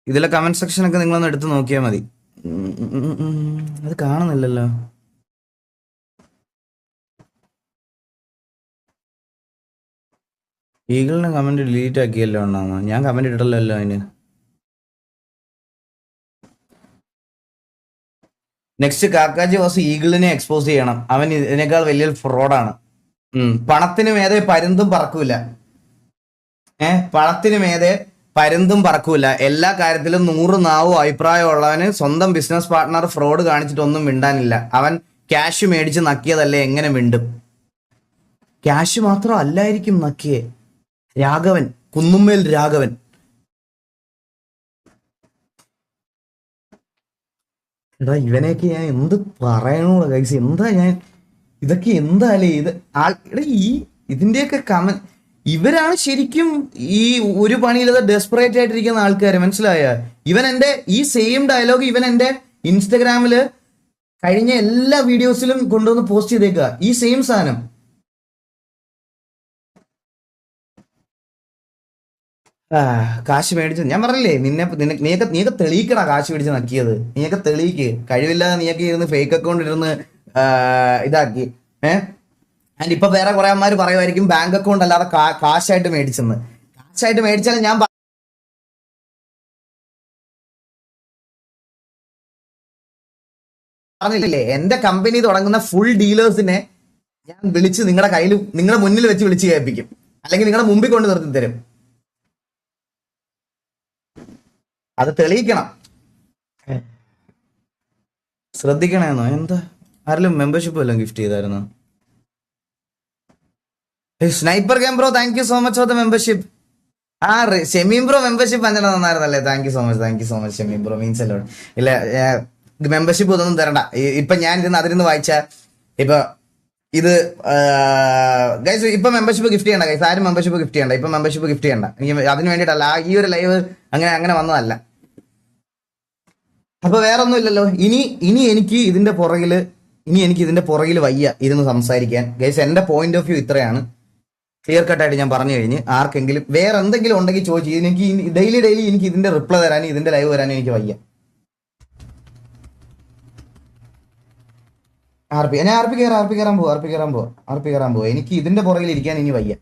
ഇതിലെ കമന്റ് സെക്ഷനൊക്കെ നിങ്ങളൊന്ന് എടുത്ത് നോക്കിയാൽ മതി. അത് കാണുന്നില്ലല്ലോ. ഈഗിളിന് കമന്റ് ഡിലീറ്റ് ആക്കിയല്ലോ എന്നാ? ഞാൻ കമന്റ് ഇടല്ലോ അതിന്. നെക്സ്റ്റ് കാക്കാജി വാസു ഈഗിളിനെ എക്സ്പോസ് ചെയ്യണം. അവൻ ഇതിനേക്കാൾ വലിയ ഫ്രോഡാണ്. പണത്തിന് മേതെ പരുന്തും പറക്കൂല. പണത്തിന് മേതെ പരുന്തും പറക്കൂല. എല്ലാ കാര്യത്തിലും 100 നാവും അഭിപ്രായമുള്ളവന് സ്വന്തം ബിസിനസ് പാർട്ട്ണർ ഫ്രോഡ് കാണിച്ചിട്ടൊന്നും മിണ്ടാനില്ല. അവൻ ക്യാഷ് മേടിച്ച് നക്കിയതല്ലേ, എങ്ങനെ മിണ്ടും? ക്യാഷ് മാത്രം അല്ലായിരിക്കും നക്കിയേ. രാഘവൻ, കുന്നുമ്മേൽ രാഘവൻ. എടാ ഇവനെയൊക്കെ ഞാൻ എന്ത് പറയണോ ഗൈസ്? എന്താ ഞാൻ ഇതൊക്കെ എന്താലേ ഇത് ഇതിന്റെയൊക്കെ കമന്റ്. ഇവരാണ് ശരിക്കും ഈ ഒരു പണിയില്ലാതെ ഡെസ്പറേറ്റ് ആയിട്ടിരിക്കുന്ന ആൾക്കാർ, മനസ്സിലായ? ഇവൻ എന്റെ ഈ സെയിം ഡയലോഗ് ഇവൻ എന്റെ ഇൻസ്റ്റഗ്രാമില് കഴിഞ്ഞ എല്ലാ വീഡിയോസിലും കൊണ്ടുവന്ന് പോസ്റ്റ് ചെയ്തേക്കുക. ഈ സെയിം സാധനം. കാശ് മേടിച്ചു ഞാൻ പറഞ്ഞില്ലേ, നീയൊക്കെ തെളിയിക്കടാ കാശ് മേടിച്ച് നക്കിയത്. നീയൊക്കെ തെളിയിക്ക്. കഴിവില്ലാതെ നീയൊക്കെ ഇരുന്ന് ഫേക്ക് അക്കൗണ്ട് ഇരുന്ന് ഇതാക്കി. ആൻഡ് ഇപ്പൊ വേറെ കുറെ അമ്മമാർ പറയുമായിരിക്കും ബാങ്ക് അക്കൗണ്ട് അല്ലാതെ കാശായിട്ട് മേടിച്ചെന്ന്. കാശായിട്ട് മേടിച്ചാലും ഞാൻ പറഞ്ഞില്ലേ, എന്റെ കമ്പനി തുടങ്ങുന്ന ഫുൾ ഡീലേഴ്സിനെ ഞാൻ വിളിച്ച് നിങ്ങളുടെ മുന്നിൽ വെച്ച് വിളിച്ച് കേൾപ്പിക്കും, അല്ലെങ്കിൽ നിങ്ങളുടെ മുമ്പിൽ കൊണ്ട് നിർത്തി തരും. അത് തെളിയിക്കണം. ശ്രദ്ധിക്കണേന്നോ? എന്താ ആരെങ്കിലും മെമ്പർഷിപ്പ് വല്ലതും ഗിഫ്റ്റ് ചെയ്തായിരുന്നോ? Sniper game bro, thank you so much for the membership. Shameem bro membership വന്നിട്ട് നന്നായിരുന്നല്ലേ? Thank you so much Shameem bro, means അല്ലോ. ഇല്ല മെമ്പർഷിപ്പ് ഇതൊന്നും തരണ്ട. ഇപ്പൊ ഞാൻ അതിരുന്ന് വായിച്ച ഇപ്പൊ ഇത് ഗൈസ് ഇപ്പൊ മെമ്പർഷിപ്പ് ഗിഫ്റ്റ് ചെയ്യണ്ട ഗൈസ്, ആരും മെമ്പർഷിപ്പ് ഗിഫ്റ്റ് ചെയ്യണ്ട, ഇപ്പൊ മെമ്പർഷിപ്പ് ഗിഫ്റ്റ് ചെയ്യണ്ട. അതിന് വേണ്ടിയിട്ടല്ല, ഈ ഒരു ലൈവ് അങ്ങനെ വന്നതല്ല. അപ്പൊ വേറെ ഒന്നും ഇല്ലല്ലോ. ഇനി എനിക്ക് ഇതിന്റെ പുറകില് വയ്യ ഇരുന്ന് സംസാരിക്കാൻ ഗൈസ്. എന്റെ പോയിന്റ് ഓഫ് വ്യൂ ഇത്രയാണ്, ക്ലിയർ കട്ടായിട്ട് ഞാൻ പറഞ്ഞു കഴിഞ്ഞ്. ആർക്കെങ്കിലും വേറെ എന്തെങ്കിലും ഉണ്ടെങ്കിൽ ചോദിച്ചു. എനിക്ക് ഡെയിലി എനിക്ക് ഇതിന്റെ റിപ്ലൈ തരാനും ഇതിന്റെ ലൈവ് വരാനും എനിക്ക് വയ്യ. ഞാൻ ആർ പി കയറാൻ പോവാ. എനിക്ക് ഇതിന്റെ പുറകിൽ ഇരിക്കാൻ ഇനി വയ്യ.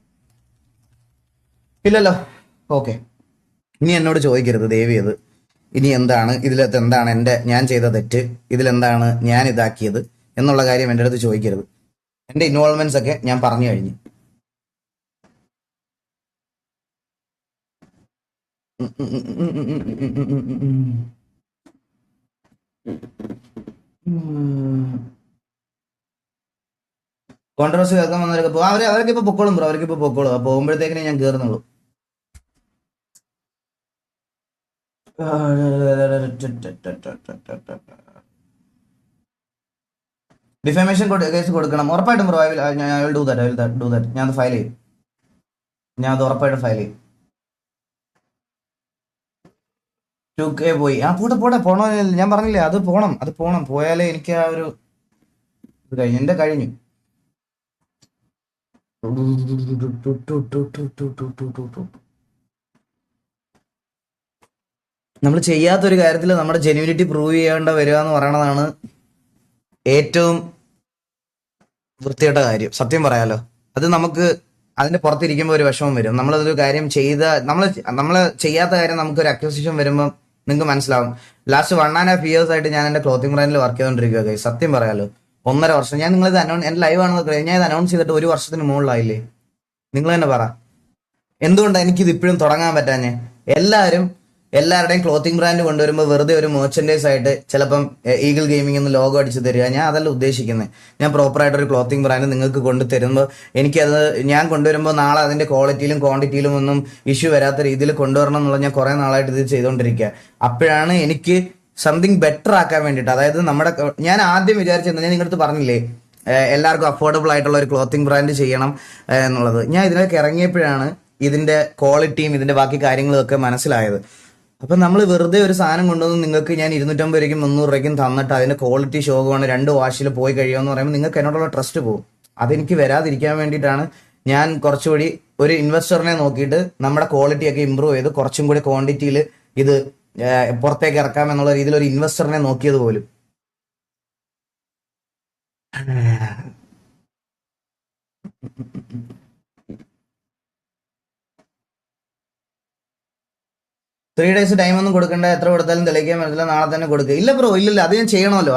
ഇല്ലല്ലോ, ഓക്കെ. ഇനി എന്നോട് ചോദിക്കരുത് ദേവിയത്, ഇനി ഇതിലകത്ത് എന്താണ് ഞാൻ ചെയ്ത തെറ്റ്, ഇതിലെന്താണ് ഞാൻ ഇതാക്കിയത് എന്നുള്ള കാര്യം എൻ്റെ അടുത്ത് ചോദിക്കരുത്. എൻ്റെ ഇൻവോൾവ്മെന്റ്സ് ഒക്കെ ഞാൻ പറഞ്ഞു കഴിഞ്ഞു. കോൺട്രവേഴ്സി കേൾക്കാൻ വന്നവരൊക്കെ പോകും. അവരൊക്കെ ഇപ്പൊ പൊക്കോളും ബ്രോ, അവർക്ക് ഇപ്പൊ പൊക്കോളും. പോകുമ്പോഴത്തേക്കിനെ ഞാൻ കേറുന്നുള്ളൂ. ഡിഫമേഷൻ കേസ് കൊടുക്കണം ഉറപ്പായിട്ടും bro. I will do that. ഞാൻ അത് ഫയൽ ചെയ്യും. ഞാൻ അത് ഉറപ്പായിട്ടും ഫയൽ ചെയ്യും. 2K പോയി. പോണോ? ഞാൻ പറഞ്ഞില്ലേ, അത് പോണം. പോയാലേ എനിക്ക് ആ ഒരു ഇത് കഴിഞ്ഞു. എന്റെ കഴിഞ്ഞു. നമ്മൾ ചെയ്യാത്തൊരു കാര്യത്തിൽ നമ്മുടെ ജെന്യൂനിറ്റി പ്രൂവ് ചെയ്യേണ്ട വരിക എന്ന് പറയണതാണ് ഏറ്റവും വൃത്തികെട്ട കാര്യം. സത്യം പറയാലോ, അത് നമുക്ക് അതിന്റെ പുറത്തിരിക്കുമ്പോൾ ഒരു വിഷമം വരും. നമ്മളതൊരു കാര്യം നമ്മൾ ചെയ്യാത്ത കാര്യം നമുക്കൊരു അക്യൂസിഷൻ വരുമ്പോൾ നിങ്ങൾക്ക് മനസ്സിലാവും. ലാസ്റ്റ് 1.5 years ആയിട്ട് ഞാൻ എന്റെ ക്ലോത്തിങ് ബ്രാൻഡിൽ വർക്ക് ചെയ്തുകൊണ്ടിരിക്കുക. സത്യം പറയാലോ, 1.5 വർഷം. ഞാൻ നിങ്ങളിത് എന്റെ ലൈവ് ആണെന്ന് ഞാൻ ഇത് അനൗൺസ് ചെയ്തിട്ട് 1 വർഷത്തിന് മുകളിലായില്ലേ? നിങ്ങൾ തന്നെ പറ, എന്തുകൊണ്ടാണ് എനിക്കിത് ഇപ്പോഴും തുടങ്ങാൻ പറ്റാഞ്ഞേ? എല്ലാവരുടെയും ക്ലോത്തിങ് ബ്രാൻഡ് കൊണ്ടുവരുമ്പോൾ വെറുതെ ഒരു മെർച്ചൻഡൈസ് ആയിട്ട് ചിലപ്പം ഈഗിൾ ഗെയിമിംഗ് എന്ന് ലോഗോ അടിച്ച് തരിക. ഞാൻ അതല്ല ഉദ്ദേശിക്കുന്നത്. ഞാൻ പ്രോപ്പറായിട്ടൊരു ക്ലോത്തിങ് ബ്രാൻഡ് നിങ്ങൾക്ക് കൊണ്ടു തരുമ്പോൾ എനിക്കത് ഞാൻ കൊണ്ടുവരുമ്പോൾ നാളെ അതിന്റെ ക്വാളിറ്റിയിലും ക്വാണ്ടിറ്റിയിലും ഒന്നും ഇഷ്യൂ വരാത്ത രീതിയിൽ കൊണ്ടുവരണം എന്നുള്ള ഞാൻ കുറെ നാളായിട്ട് ഇത് ചെയ്തുകൊണ്ടിരിക്കുക. അപ്പോഴാണ് എനിക്ക് സംതിങ് ബെറ്റർ ആക്കാൻ വേണ്ടിയിട്ട്, അതായത് ഞാൻ ആദ്യം വിചാരിച്ചത്, ഞാൻ നിങ്ങളുടെ പറഞ്ഞില്ലേ എല്ലാവർക്കും അഫോർഡബിൾ ആയിട്ടുള്ള ഒരു ക്ലോത്തിങ് ബ്രാൻഡ് ചെയ്യണം എന്നുള്ളത്. ഞാൻ ഇതിലേക്ക് ഇറങ്ങിയപ്പോഴാണ് ഇതിന്റെ ക്വാളിറ്റിയും ഇതിന്റെ ബാക്കി കാര്യങ്ങളും ഒക്കെ മനസ്സിലായത്. അപ്പൊ നമ്മൾ വെറുതെ ഒരു സാധനം കൊണ്ടുവന്ന് നിങ്ങൾക്ക് ഞാൻ 250 രൂപയ്ക്കും 300 രൂപയ്ക്കും തന്നിട്ട് അതിന്റെ ക്വാളിറ്റി ശോകമാണ് 2 വാഷിൽ പോയി കഴിയുമെന്ന് പറയുമ്പോൾ നിങ്ങൾക്ക് എന്നോടുള്ള ട്രസ്റ്റ് പോകും. അതെനിക്ക് വരാതിരിക്കാൻ വേണ്ടിയിട്ടാണ് ഞാൻ കുറച്ചുകൂടി ഒരു ഇൻവെസ്റ്ററിനെ നോക്കിയിട്ട് നമ്മുടെ ക്വാളിറ്റി ഒക്കെ ഇമ്പ്രൂവ് ചെയ്ത് കുറച്ചും കൂടി ക്വാണ്ടിറ്റിയിൽ ഇത് പുറത്തേക്ക് ഇറക്കാം എന്നുള്ള രീതിയിൽ ഒരു ഇൻവെസ്റ്ററിനെ നോക്കിയത് പോലും. ത്രീ ഡേയ്സ് ടൈം ഒന്നും കൊടുക്കണ്ട, എത്ര കൊടുത്താലും തെളിയിക്കാൻ പറ്റില്ല, നാളെ തന്നെ കൊടുക്കുക. ഇല്ല ബ്രോ, ഇല്ല, അത് ഞാൻ ചെയ്യണമല്ലോ.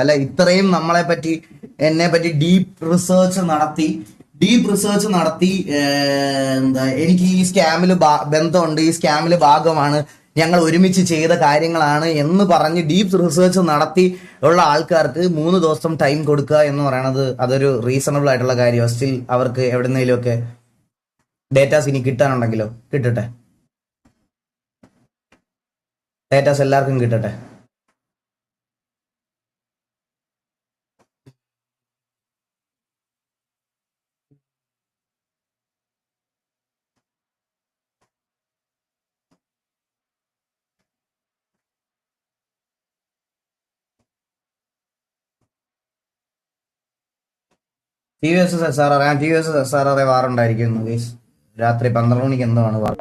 അല്ല, ഇത്രയും എന്നെ പറ്റി ഡീപ്പ് റിസർച്ച് നടത്തി എന്താ എനിക്ക് ഈ സ്കാമിൽ ബന്ധമുണ്ട്, ഈ സ്കാമിൽ ഭാഗമാണ്, ഞങ്ങൾ ഒരുമിച്ച് ചെയ്ത കാര്യങ്ങളാണ് എന്ന് പറഞ്ഞ് ഡീപ്പ് റിസർച്ച് നടത്തി ഉള്ള ആൾക്കാർക്ക് 3 ദിവസം ടൈം കൊടുക്കുക എന്ന് പറയണത് അതൊരു റീസണബിൾ ആയിട്ടുള്ള കാര്യമാണ്. സ്റ്റിൽ അവർക്ക് എവിടെന്നെങ്കിലും ഒക്കെ ഡേറ്റാസ് ഇനി കിട്ടാനുണ്ടെങ്കിലോ കിട്ടട്ടെ, ഡേറ്റാസ് എല്ലാവർക്കും കിട്ടട്ടെ. TVS SRR വാറുണ്ടായിരിക്കുന്നു ഗൈസ്. രാത്രി 12 മണിക്ക് എന്തോ ആണ് വാർ.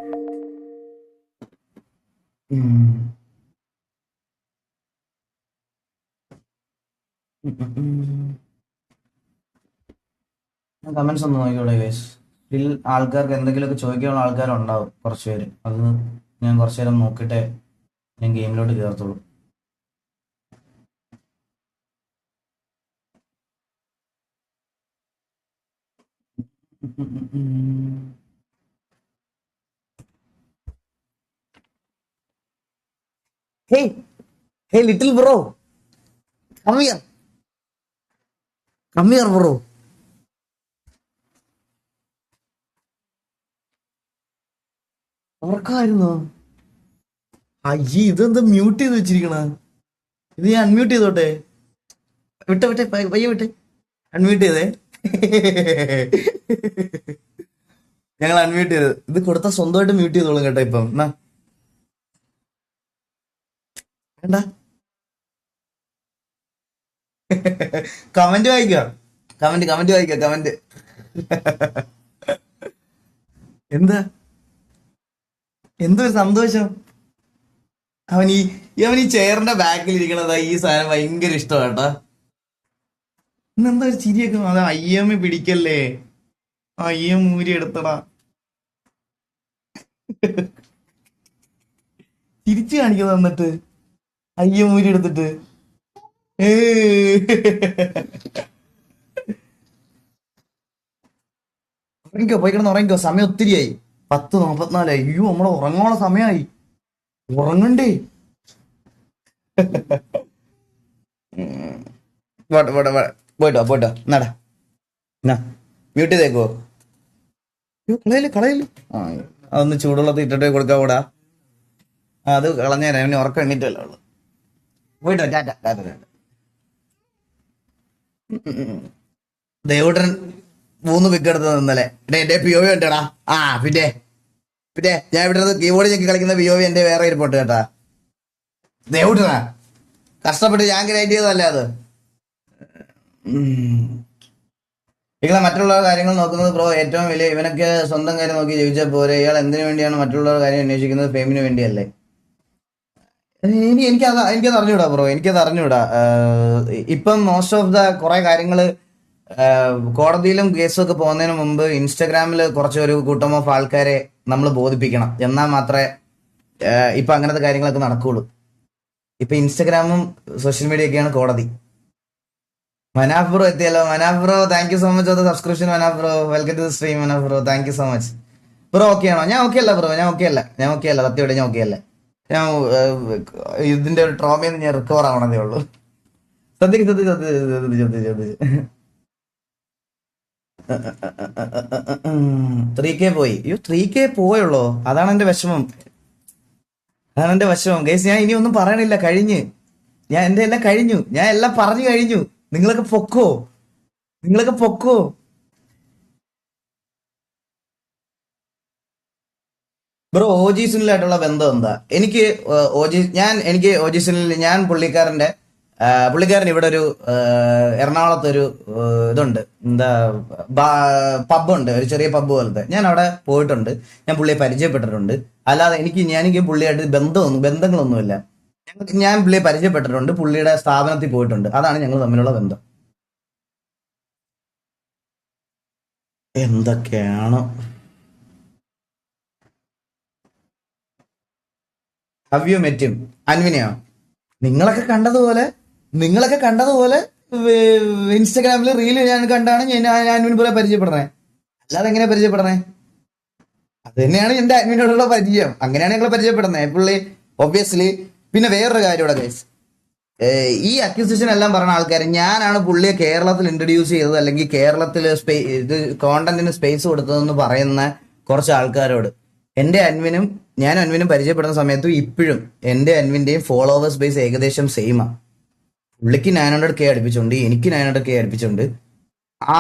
കമന്റ്സ് ഒന്ന് നോക്കിയോളെ ഗൈസ്. ഇതിൽ ആൾക്കാർക്ക് എന്തെങ്കിലുമൊക്കെ ചോദിക്കാനുള്ള ആൾക്കാരുണ്ടാവും കുറച്ച് പേര്. അത് ഞാൻ കുറച്ചു നേരം നോക്കിയിട്ടേ ഞാൻ ഗെയിമിലോട്ട് കയറത്തുള്ളൂ. Hey little bro, come here bro. ഓർക്കായിരുന്നോ? ഇതെന്താ മ്യൂട്ട് ചെയ്ത് വെച്ചിരിക്കണ? ഇത് ഞാൻ അൺമ്യൂട്ട് ചെയ്തോട്ടെ? വിട്ടെ പയ്യെ വിട്ടെ. അൺമ്യൂട്ട് ചെയ്തേ. ഞങ്ങൾ അൺമ്യൂട്ട് ചെയ്ത് ഇത് കൊടുത്ത സ്വന്തമായിട്ട് മ്യൂട്ട് ചെയ്തോളും കേട്ടോ. ഇപ്പം എന്നാ വേണ്ട, കമന്റ് വായിക്കുക, കമന്റ് വായിക്കുക, കമന്റ്. എന്താ എന്തൊരു സന്തോഷം. അവൻ ഈ ചെയറിന്റെ ബാക്കിൽ ഇരിക്കണത് ഈ സാധനം ഭയങ്കര ഇഷ്ടമാട്ടാ. ഇന്നെന്താ ഒരു ചിരിയൊക്കെ. അത് അയ്യമ്മ പിടിക്കല്ലേ, അയ്യം ഊരി എടുത്തടാ. തിരിച്ചു കാണിക്കുന്നത് എന്നിട്ട് അയ്യം ഊരി എടുത്തിട്ട്. ഉറങ്ങിക്കോ, പോയി കിടന്ന് ഉറങ്ങിക്കോ. സമയം ഒത്തിരിയായി, 10:44. അയ്യോ നമ്മളെ ഉറങ്ങാനുള്ള സമയമായി. ഉറങ്ങണ്ടേ? പോയിട്ടോ നടാ. മ്യൂട്ട് ചെയ്തേക്കോ. കളയല്. ആ അതൊന്ന് ചൂടുള്ളത് ഇട്ടിട്ട് കൊടുക്കാൻ കൂടാ. അത് കളഞ്ഞേരാ, അവന് ഉറക്കം എണ്ണീറ്റല്ലോ ഉള്ളു. പോയിട്ടോ, ടാറ്റ. ദേവൂട്ടൻ 3 പിക്ക് എടുത്തത് ഇന്നലെ. എന്റെ POV ഉണ്ടടാ. ആ പിന്നെ ഞാൻ ഇവിടെ കീബോർഡ് ഞെക്കി കളിക്കുന്ന POV എന്റെ വേറെ ഇരിപ്പോട്ട് കേട്ടാ. ദേവൂട്ടനാ കഷ്ടപ്പെട്ട് ഞാൻ ഗ്രൈൻഡ് ചെയ്തതല്ലേ അത്. ഇയാളെ മറ്റുള്ള കാര്യങ്ങൾ നോക്കുന്നത് ബ്രോ ഏറ്റവും വലിയ. ഇവനൊക്കെ സ്വന്തം കാര്യം നോക്കി ജീവിച്ചാൽ പോരെ. ഇയാൾ എന്തിനു വേണ്ടിയാണ് മറ്റുള്ള കാര്യം അന്വേഷിക്കുന്നത്? ഫെയിമിന് വേണ്ടിയല്ലേ? എനിക്കത് അറിഞ്ഞൂടാ ബ്രോ, എനിക്കത് അറിഞ്ഞൂടാ. ഇപ്പം മോസ്റ്റ് ഓഫ് ദ കുറെ കാര്യങ്ങള് കോടതിയിലും കേസൊക്കെ പോകുന്നതിന് മുമ്പ് ഇൻസ്റ്റഗ്രാമിൽ ഒരു കൂട്ടം ഓഫ് ആൾക്കാരെ നമ്മൾ ബോധിപ്പിക്കണം. എന്നാൽ മാത്രമേ ഇപ്പൊ അങ്ങനത്തെ കാര്യങ്ങളൊക്കെ നടക്കുള്ളൂ. ഇപ്പൊ ഇൻസ്റ്റഗ്രാമും സോഷ്യൽ മീഡിയ ഒക്കെയാണ് കോടതി. മനാഫ് ബ്രോ എത്തിയല്ലോ. Manaf bro thank you so much for the subscription. Manaf bro welcome to the stream. Manaf bro thank you so much. Bro okay ആണോ? ഞാൻ ഓക്കെ അല്ല ബ്രോ, ഞാൻ ഓക്കെ അല്ല. സത്യമായിട്ട് ഞാൻ ഓക്കെ അല്ല. ഞാൻ ഇതിന്റെ ഒരു ട്രോമയിൽ നിന്ന് ഞാൻ റിക്കവർ ആവണതേ ഉള്ളൂ. സത്യക്ക് 3K പോയി. 3K പോയുള്ളോ? അതാണ് എന്റെ വിഷമം. ഗൈസ് ഞാൻ ഇനി ഒന്നും പറയണില്ല. എന്റെ എല്ലാം കഴിഞ്ഞു. ഞാൻ എല്ലാം പറഞ്ഞു കഴിഞ്ഞു. നിങ്ങളൊക്കെ പൊക്കോ. ബ്രോ OG സുനിലായിട്ടുള്ള ബന്ധം എന്താ? എനിക്ക് OG സുനിൽ, ഞാൻ പുള്ളിക്കാരൻ ഇവിടെ ഒരു എറണാകുളത്തൊരു ഇതുണ്ട്, എന്താ പബ്ബുണ്ട്, ഒരു ചെറിയ പബ്ബ് പോലത്തെ. ഞാൻ അവിടെ പോയിട്ടുണ്ട്, ഞാൻ പുള്ളിയെ പരിചയപ്പെട്ടിട്ടുണ്ട്. അല്ലാതെ എനിക്ക് പുള്ളിയായിട്ട് ബന്ധങ്ങളൊന്നുമില്ല. ഞാൻ പുള്ളിയെ പരിചയപ്പെട്ടിട്ടുണ്ട്, പുള്ളിയുടെ സ്ഥാപനത്തിൽ പോയിട്ടുണ്ട്. അതാണ് ഞങ്ങൾ തമ്മിലുള്ള ബന്ധം. എന്തൊക്കെയാണോ ഹവ്യു മെറ്റും അൻവിനെയോ? നിങ്ങളൊക്കെ കണ്ടതുപോലെ ഇൻസ്റ്റാഗ്രാമിൽ റീല് ഞാൻ കണ്ടാണ് ഞാൻ അൻവിൻ പോലെ പരിചയപ്പെടണേ. അല്ലാതെ എങ്ങനെ പരിചയപ്പെടണേ? അത് തന്നെയാണ് എന്റെ അൻവിനോടുള്ള പരിചയം. അങ്ങനെയാണ് ഞങ്ങൾ പരിചയപ്പെടുന്നത് പുള്ളി ഒബ്വിയസ്ലി. പിന്നെ വേറൊരു കാര്യം ഇവിടെ ഗൈസ്, ഈ അക്യൂസിഷൻ എല്ലാം പറഞ്ഞ ആൾക്കാർ, ഞാനാണ് പുള്ളിയെ കേരളത്തിൽ ഇൻട്രൊഡ്യൂസ് ചെയ്തത്, അല്ലെങ്കിൽ കേരളത്തിൽ കോണ്ടന്റിന് സ്പേസ് കൊടുത്തതെന്ന് പറയുന്ന കുറച്ച് ആൾക്കാരോട്, ഞാൻ അൻവിനും പരിചയപ്പെടുന്ന സമയത്തും ഇപ്പോഴും എന്റെ അൻവിന്റെയും ഫോളോവേഴ്സ് ബേസ് ഏകദേശം സെയിമാണ്. പുള്ളിക്ക് 900K അടുപ്പിച്ചുണ്ട്, എനിക്ക് 900K അടുപ്പിച്ചുണ്ട്. ആ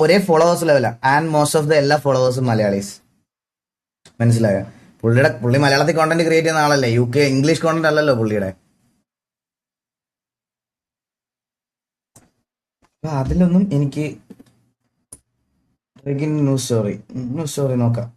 ഒരേ ഫോളോവേഴ്സ് ലെവലാണ്. ആൻഡ് മോസ്റ്റ് ഓഫ് ദ എല്ലാ ഫോളോവേഴ്സും മലയാളീസ്. മനസ്സിലായോ? പുള്ളി മലയാളത്തിൽ കോണ്ടന്റ് ക്രിയേറ്റ് ചെയ്യുന്ന ആളല്ലേ. UK ഇംഗ്ലീഷ് കോണ്ടന്റ് അല്ലല്ലോ പുള്ളിയുടെ. അപ്പൊ അതിലൊന്നും എനിക്ക് ന്യൂസ് സ്റ്റോറി നോക്കാം.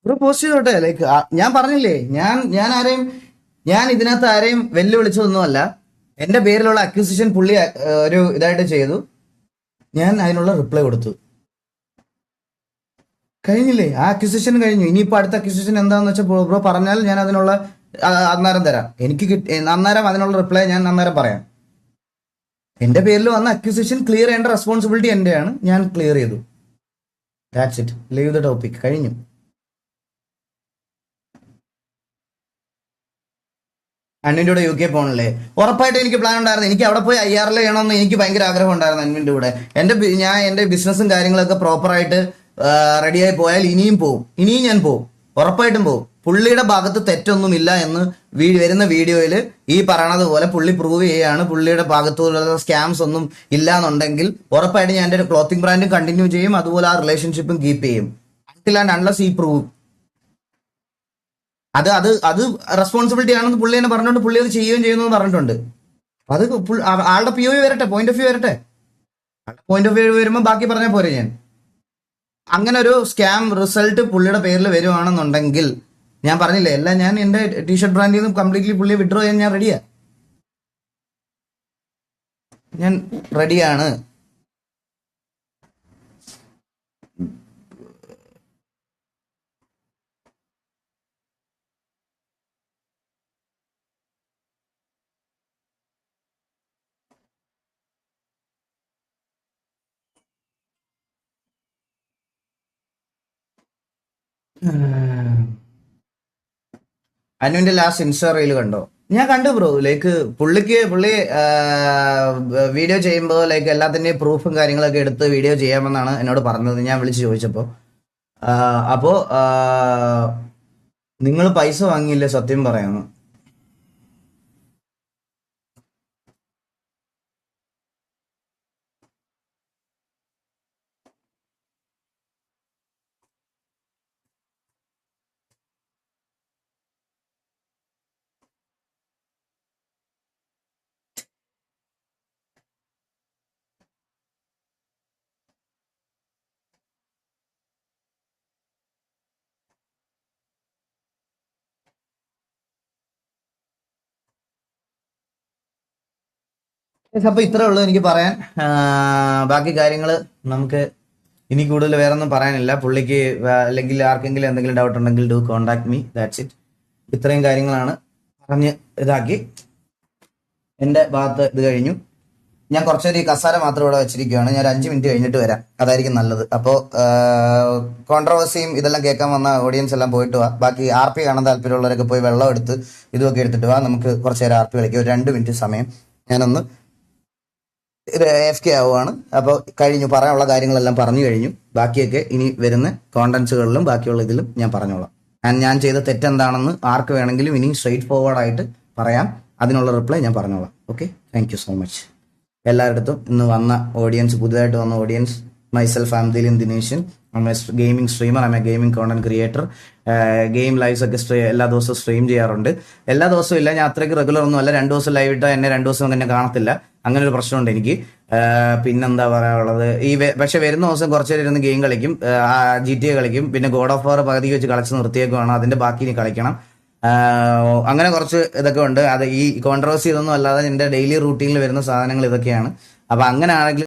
ബ്രോ പോസ്റ്റ് ചെയ്തോട്ടെ. ലൈക്ക് ഞാൻ പറഞ്ഞില്ലേ, ഞാൻ ഇതിനകത്ത് ആരെയും വെല്ലുവിളിച്ചതൊന്നുമല്ല. എന്റെ പേരിലുള്ള അക്യൂസിഷൻ പുള്ളി ഒരു ഇതായിട്ട് ചെയ്തു, ഞാൻ അതിനുള്ള റിപ്ലൈ കൊടുത്തു. കഴിഞ്ഞില്ലേ? ആ അക്യൂസിഷൻ കഴിഞ്ഞു. ഇനിയിപ്പോ അടുത്ത അക്യൂസിഷൻ എന്താണെന്ന് വെച്ചാൽ ബ്രോ പറഞ്ഞാൽ ഞാൻ അതിനുള്ള അന്നേരം തരാം. അന്നേരം അതിനുള്ള റിപ്ലൈ ഞാൻ അന്നേരം പറയാം. എന്റെ പേരിൽ വന്ന അക്യൂസിഷൻ ക്ലിയർ ചെയ്യേണ്ട റെസ്പോൺസിബിലിറ്റി എന്റെയാണ്. ഞാൻ ക്ലിയർ ചെയ്തു. That's it. Leave the topic. കഴിഞ്ഞു. അൻവിൻ്റെ കൂടെ UK പോകണല്ലേ? ഉറപ്പായിട്ടും എനിക്ക് പ്ലാൻ ഉണ്ടായിരുന്നു. എനിക്ക് അവിടെ പോയി IRL ചെയ്യണമെന്ന് എനിക്ക് ഭയങ്കര ആഗ്രഹം ഉണ്ടായിരുന്നു അൻവിൻ്റെ കൂടെ. ഞാൻ എൻ്റെ ബിസിനസ്സും കാര്യങ്ങളൊക്കെ പ്രോപ്പറായിട്ട് റെഡിയായി പോയാൽ ഇനിയും ഞാൻ പോവും, ഉറപ്പായിട്ടും പോവും. പുള്ളിയുടെ ഭാഗത്ത് തെറ്റൊന്നുമില്ല എന്ന് വരുന്ന വീഡിയോയിൽ ഈ പറയണത് പോലെ പുള്ളി പ്രൂവ് ചെയ്യുകയാണ്. പുള്ളിയുടെ ഭാഗത്തുള്ള സ്കാംസ് ഒന്നും ഇല്ല എന്നുണ്ടെങ്കിൽ ഉറപ്പായിട്ടും ഞാൻ എൻ്റെ ഒരു ക്ലോത്തിങ് ബ്രാൻഡും കണ്ടിന്യൂ ചെയ്യും, അതുപോലെ ആ റിലേഷൻഷിപ്പും കീപ്പ് ചെയ്യും. അൺടിൽ ആൻഡ് അൺലെസ് ഈ പ്രൂവ്. അത് റെസ്പോൺസിബിലിറ്റി ആണെന്ന് പുള്ളി തന്നെ പറഞ്ഞിട്ടുണ്ട്. പുള്ളി അത് ചെയ്യുകയും ചെയ്യുന്നു പറഞ്ഞിട്ടുണ്ട്. അത് ആളുടെ POV വരട്ടെ, പോയിന്റ് ഓഫ് വ്യൂ വരട്ടെ. പോയിന്റ് ഓഫ് വ്യൂ വരുമ്പോൾ ബാക്കി പറഞ്ഞാൽ പോരെ. ഞാൻ അങ്ങനെ ഒരു സ്കാം റിസൾട്ട് പുള്ളിയുടെ പേരിൽ വരുവാണെന്നുണ്ടെങ്കിൽ ഞാൻ പറഞ്ഞില്ലേ, എല്ലാം ഞാൻ എൻ്റെ ടീഷർട്ട് ബ്രാൻഡിൽ നിന്ന് കംപ്ലീറ്റ്ലി പുള്ളിയെ വിഡ്രോ ചെയ്യാൻ ഞാൻ റെഡിയാണ്. അനുവിന്റെ ലാസ്റ്റ് ഇൻസ്റ്റാ റീൽ കണ്ടോ? ഞാൻ കണ്ടു ബ്രോ. ലൈക്ക് പുള്ളി വീഡിയോ ചെയ്യുമ്പോൾ ലൈക്ക് എല്ലാത്തിൻ്റെയും പ്രൂഫും കാര്യങ്ങളൊക്കെ എടുത്ത് വീഡിയോ ചെയ്യാമെന്നാണ് എന്നോട് പറഞ്ഞത് ഞാൻ വിളിച്ച് ചോദിച്ചപ്പോൾ. അപ്പോൾ നിങ്ങൾ പൈസ വാങ്ങിയില്ലേ സത്യം പറയാമെന്ന്. അപ്പൊ ഇത്രേ ഉള്ളൂ എനിക്ക് പറയാൻ. ബാക്കി കാര്യങ്ങൾ നമുക്ക് ഇനി കൂടുതൽ വേറെ ഒന്നും പറയാനില്ല. പുള്ളിക്ക് അല്ലെങ്കിൽ ആർക്കെങ്കിലും എന്തെങ്കിലും ഡൗട്ട് ഉണ്ടെങ്കിൽ do contact me, that's it. ഇത്രയും കാര്യങ്ങളാണ് പറഞ്ഞ് ഇതാക്കി. എൻ്റെ ഭാഗത്ത് ഇത് കഴിഞ്ഞു. ഞാൻ കുറച്ചൊരു കസാര മാത്രം ഇവിടെ വെച്ചിരിക്കുകയാണ്. ഞാൻ 5 മിനിറ്റ് കഴിഞ്ഞിട്ട് വരാം, അതായിരിക്കും നല്ലത്. അപ്പോൾ കോൺട്രവേഴ്സിയും ഇതെല്ലാം കേൾക്കാൻ വന്ന ഓഡിയൻസ് എല്ലാം പോയിട്ട് വാ. ബാക്കി RP കാണാൻ താല്പര്യമുള്ളവരൊക്കെ പോയി വെള്ളം എടുത്ത് ഇതുമൊക്കെ എടുത്തിട്ട് വാ. നമുക്ക് കുറച്ച് നേരം RP കളിക്കാം. ഒരു 2 മിനിറ്റ് സമയം ഞാനൊന്ന് AFK ആവുകയാണ്. അപ്പോൾ കഴിഞ്ഞു, പറയാനുള്ള കാര്യങ്ങളെല്ലാം പറഞ്ഞു കഴിഞ്ഞു. ബാക്കിയൊക്കെ ഇനി വരുന്ന കോണ്ടന്റ്സുകളിലും ബാക്കിയുള്ള ഇതിലും ഞാൻ പറഞ്ഞോളാം. ഞാൻ ചെയ്ത തെറ്റെന്താണെന്ന് ആർക്ക് വേണമെങ്കിലും ഇനി സ്ട്രെയിറ്റ് ഫോർവേഡ് ആയിട്ട് പറയാം. അതിനുള്ള റിപ്ലൈ ഞാൻ പറഞ്ഞോളാം. Okay, thank you so much എല്ലായിടത്തും. ഇന്ന് വന്ന ഓഡിയൻസ്, പുതുതായിട്ട് വന്ന audience, myself I am Dilin Dineshan. I'm a gaming streamer, I'm a gaming content creator. Game lives ഒക്കെ എല്ലാ ദിവസവും സ്ട്രീം ചെയ്യാറുണ്ട്. എല്ലാ ദിവസവും ഇല്ല, ഞാൻ അത്രയ്ക്ക് റെഗുലർ ഒന്നും അല്ല. 2 ദിവസം ലൈവ് ഇട്ടാൽ എന്നെ 2 ദിവസം തന്നെ കാണത്തില്ല. അങ്ങനെ ഒരു പ്രശ്നമുണ്ട് എനിക്ക്. പിന്നെന്താ പറയാനുള്ളത്, പക്ഷെ വരുന്ന ദിവസം കുറച്ച് നേരം ഇരുന്ന് ഗെയിം കളിക്കും, GTA കളിക്കും. പിന്നെ ഗോഡ് ഓഫ് വാർ പകുതി വെച്ച് കളിച്ച് നിർത്തിയേക്കുവാണ്, അതിന്റെ ബാക്കി ഇനി കളിക്കണം. അങ്ങനെ കുറച്ച് ഇതൊക്കെ ഉണ്ട്. അത് ഈ കോൺട്രവേഴ്സി ഇതൊന്നും അല്ലാതെ എൻ്റെ ഡെയിലി റൂട്ടീനിൽ വരുന്ന സാധനങ്ങൾ ഇതൊക്കെയാണ്. അപ്പൊ അങ്ങനെ ആണെങ്കിൽ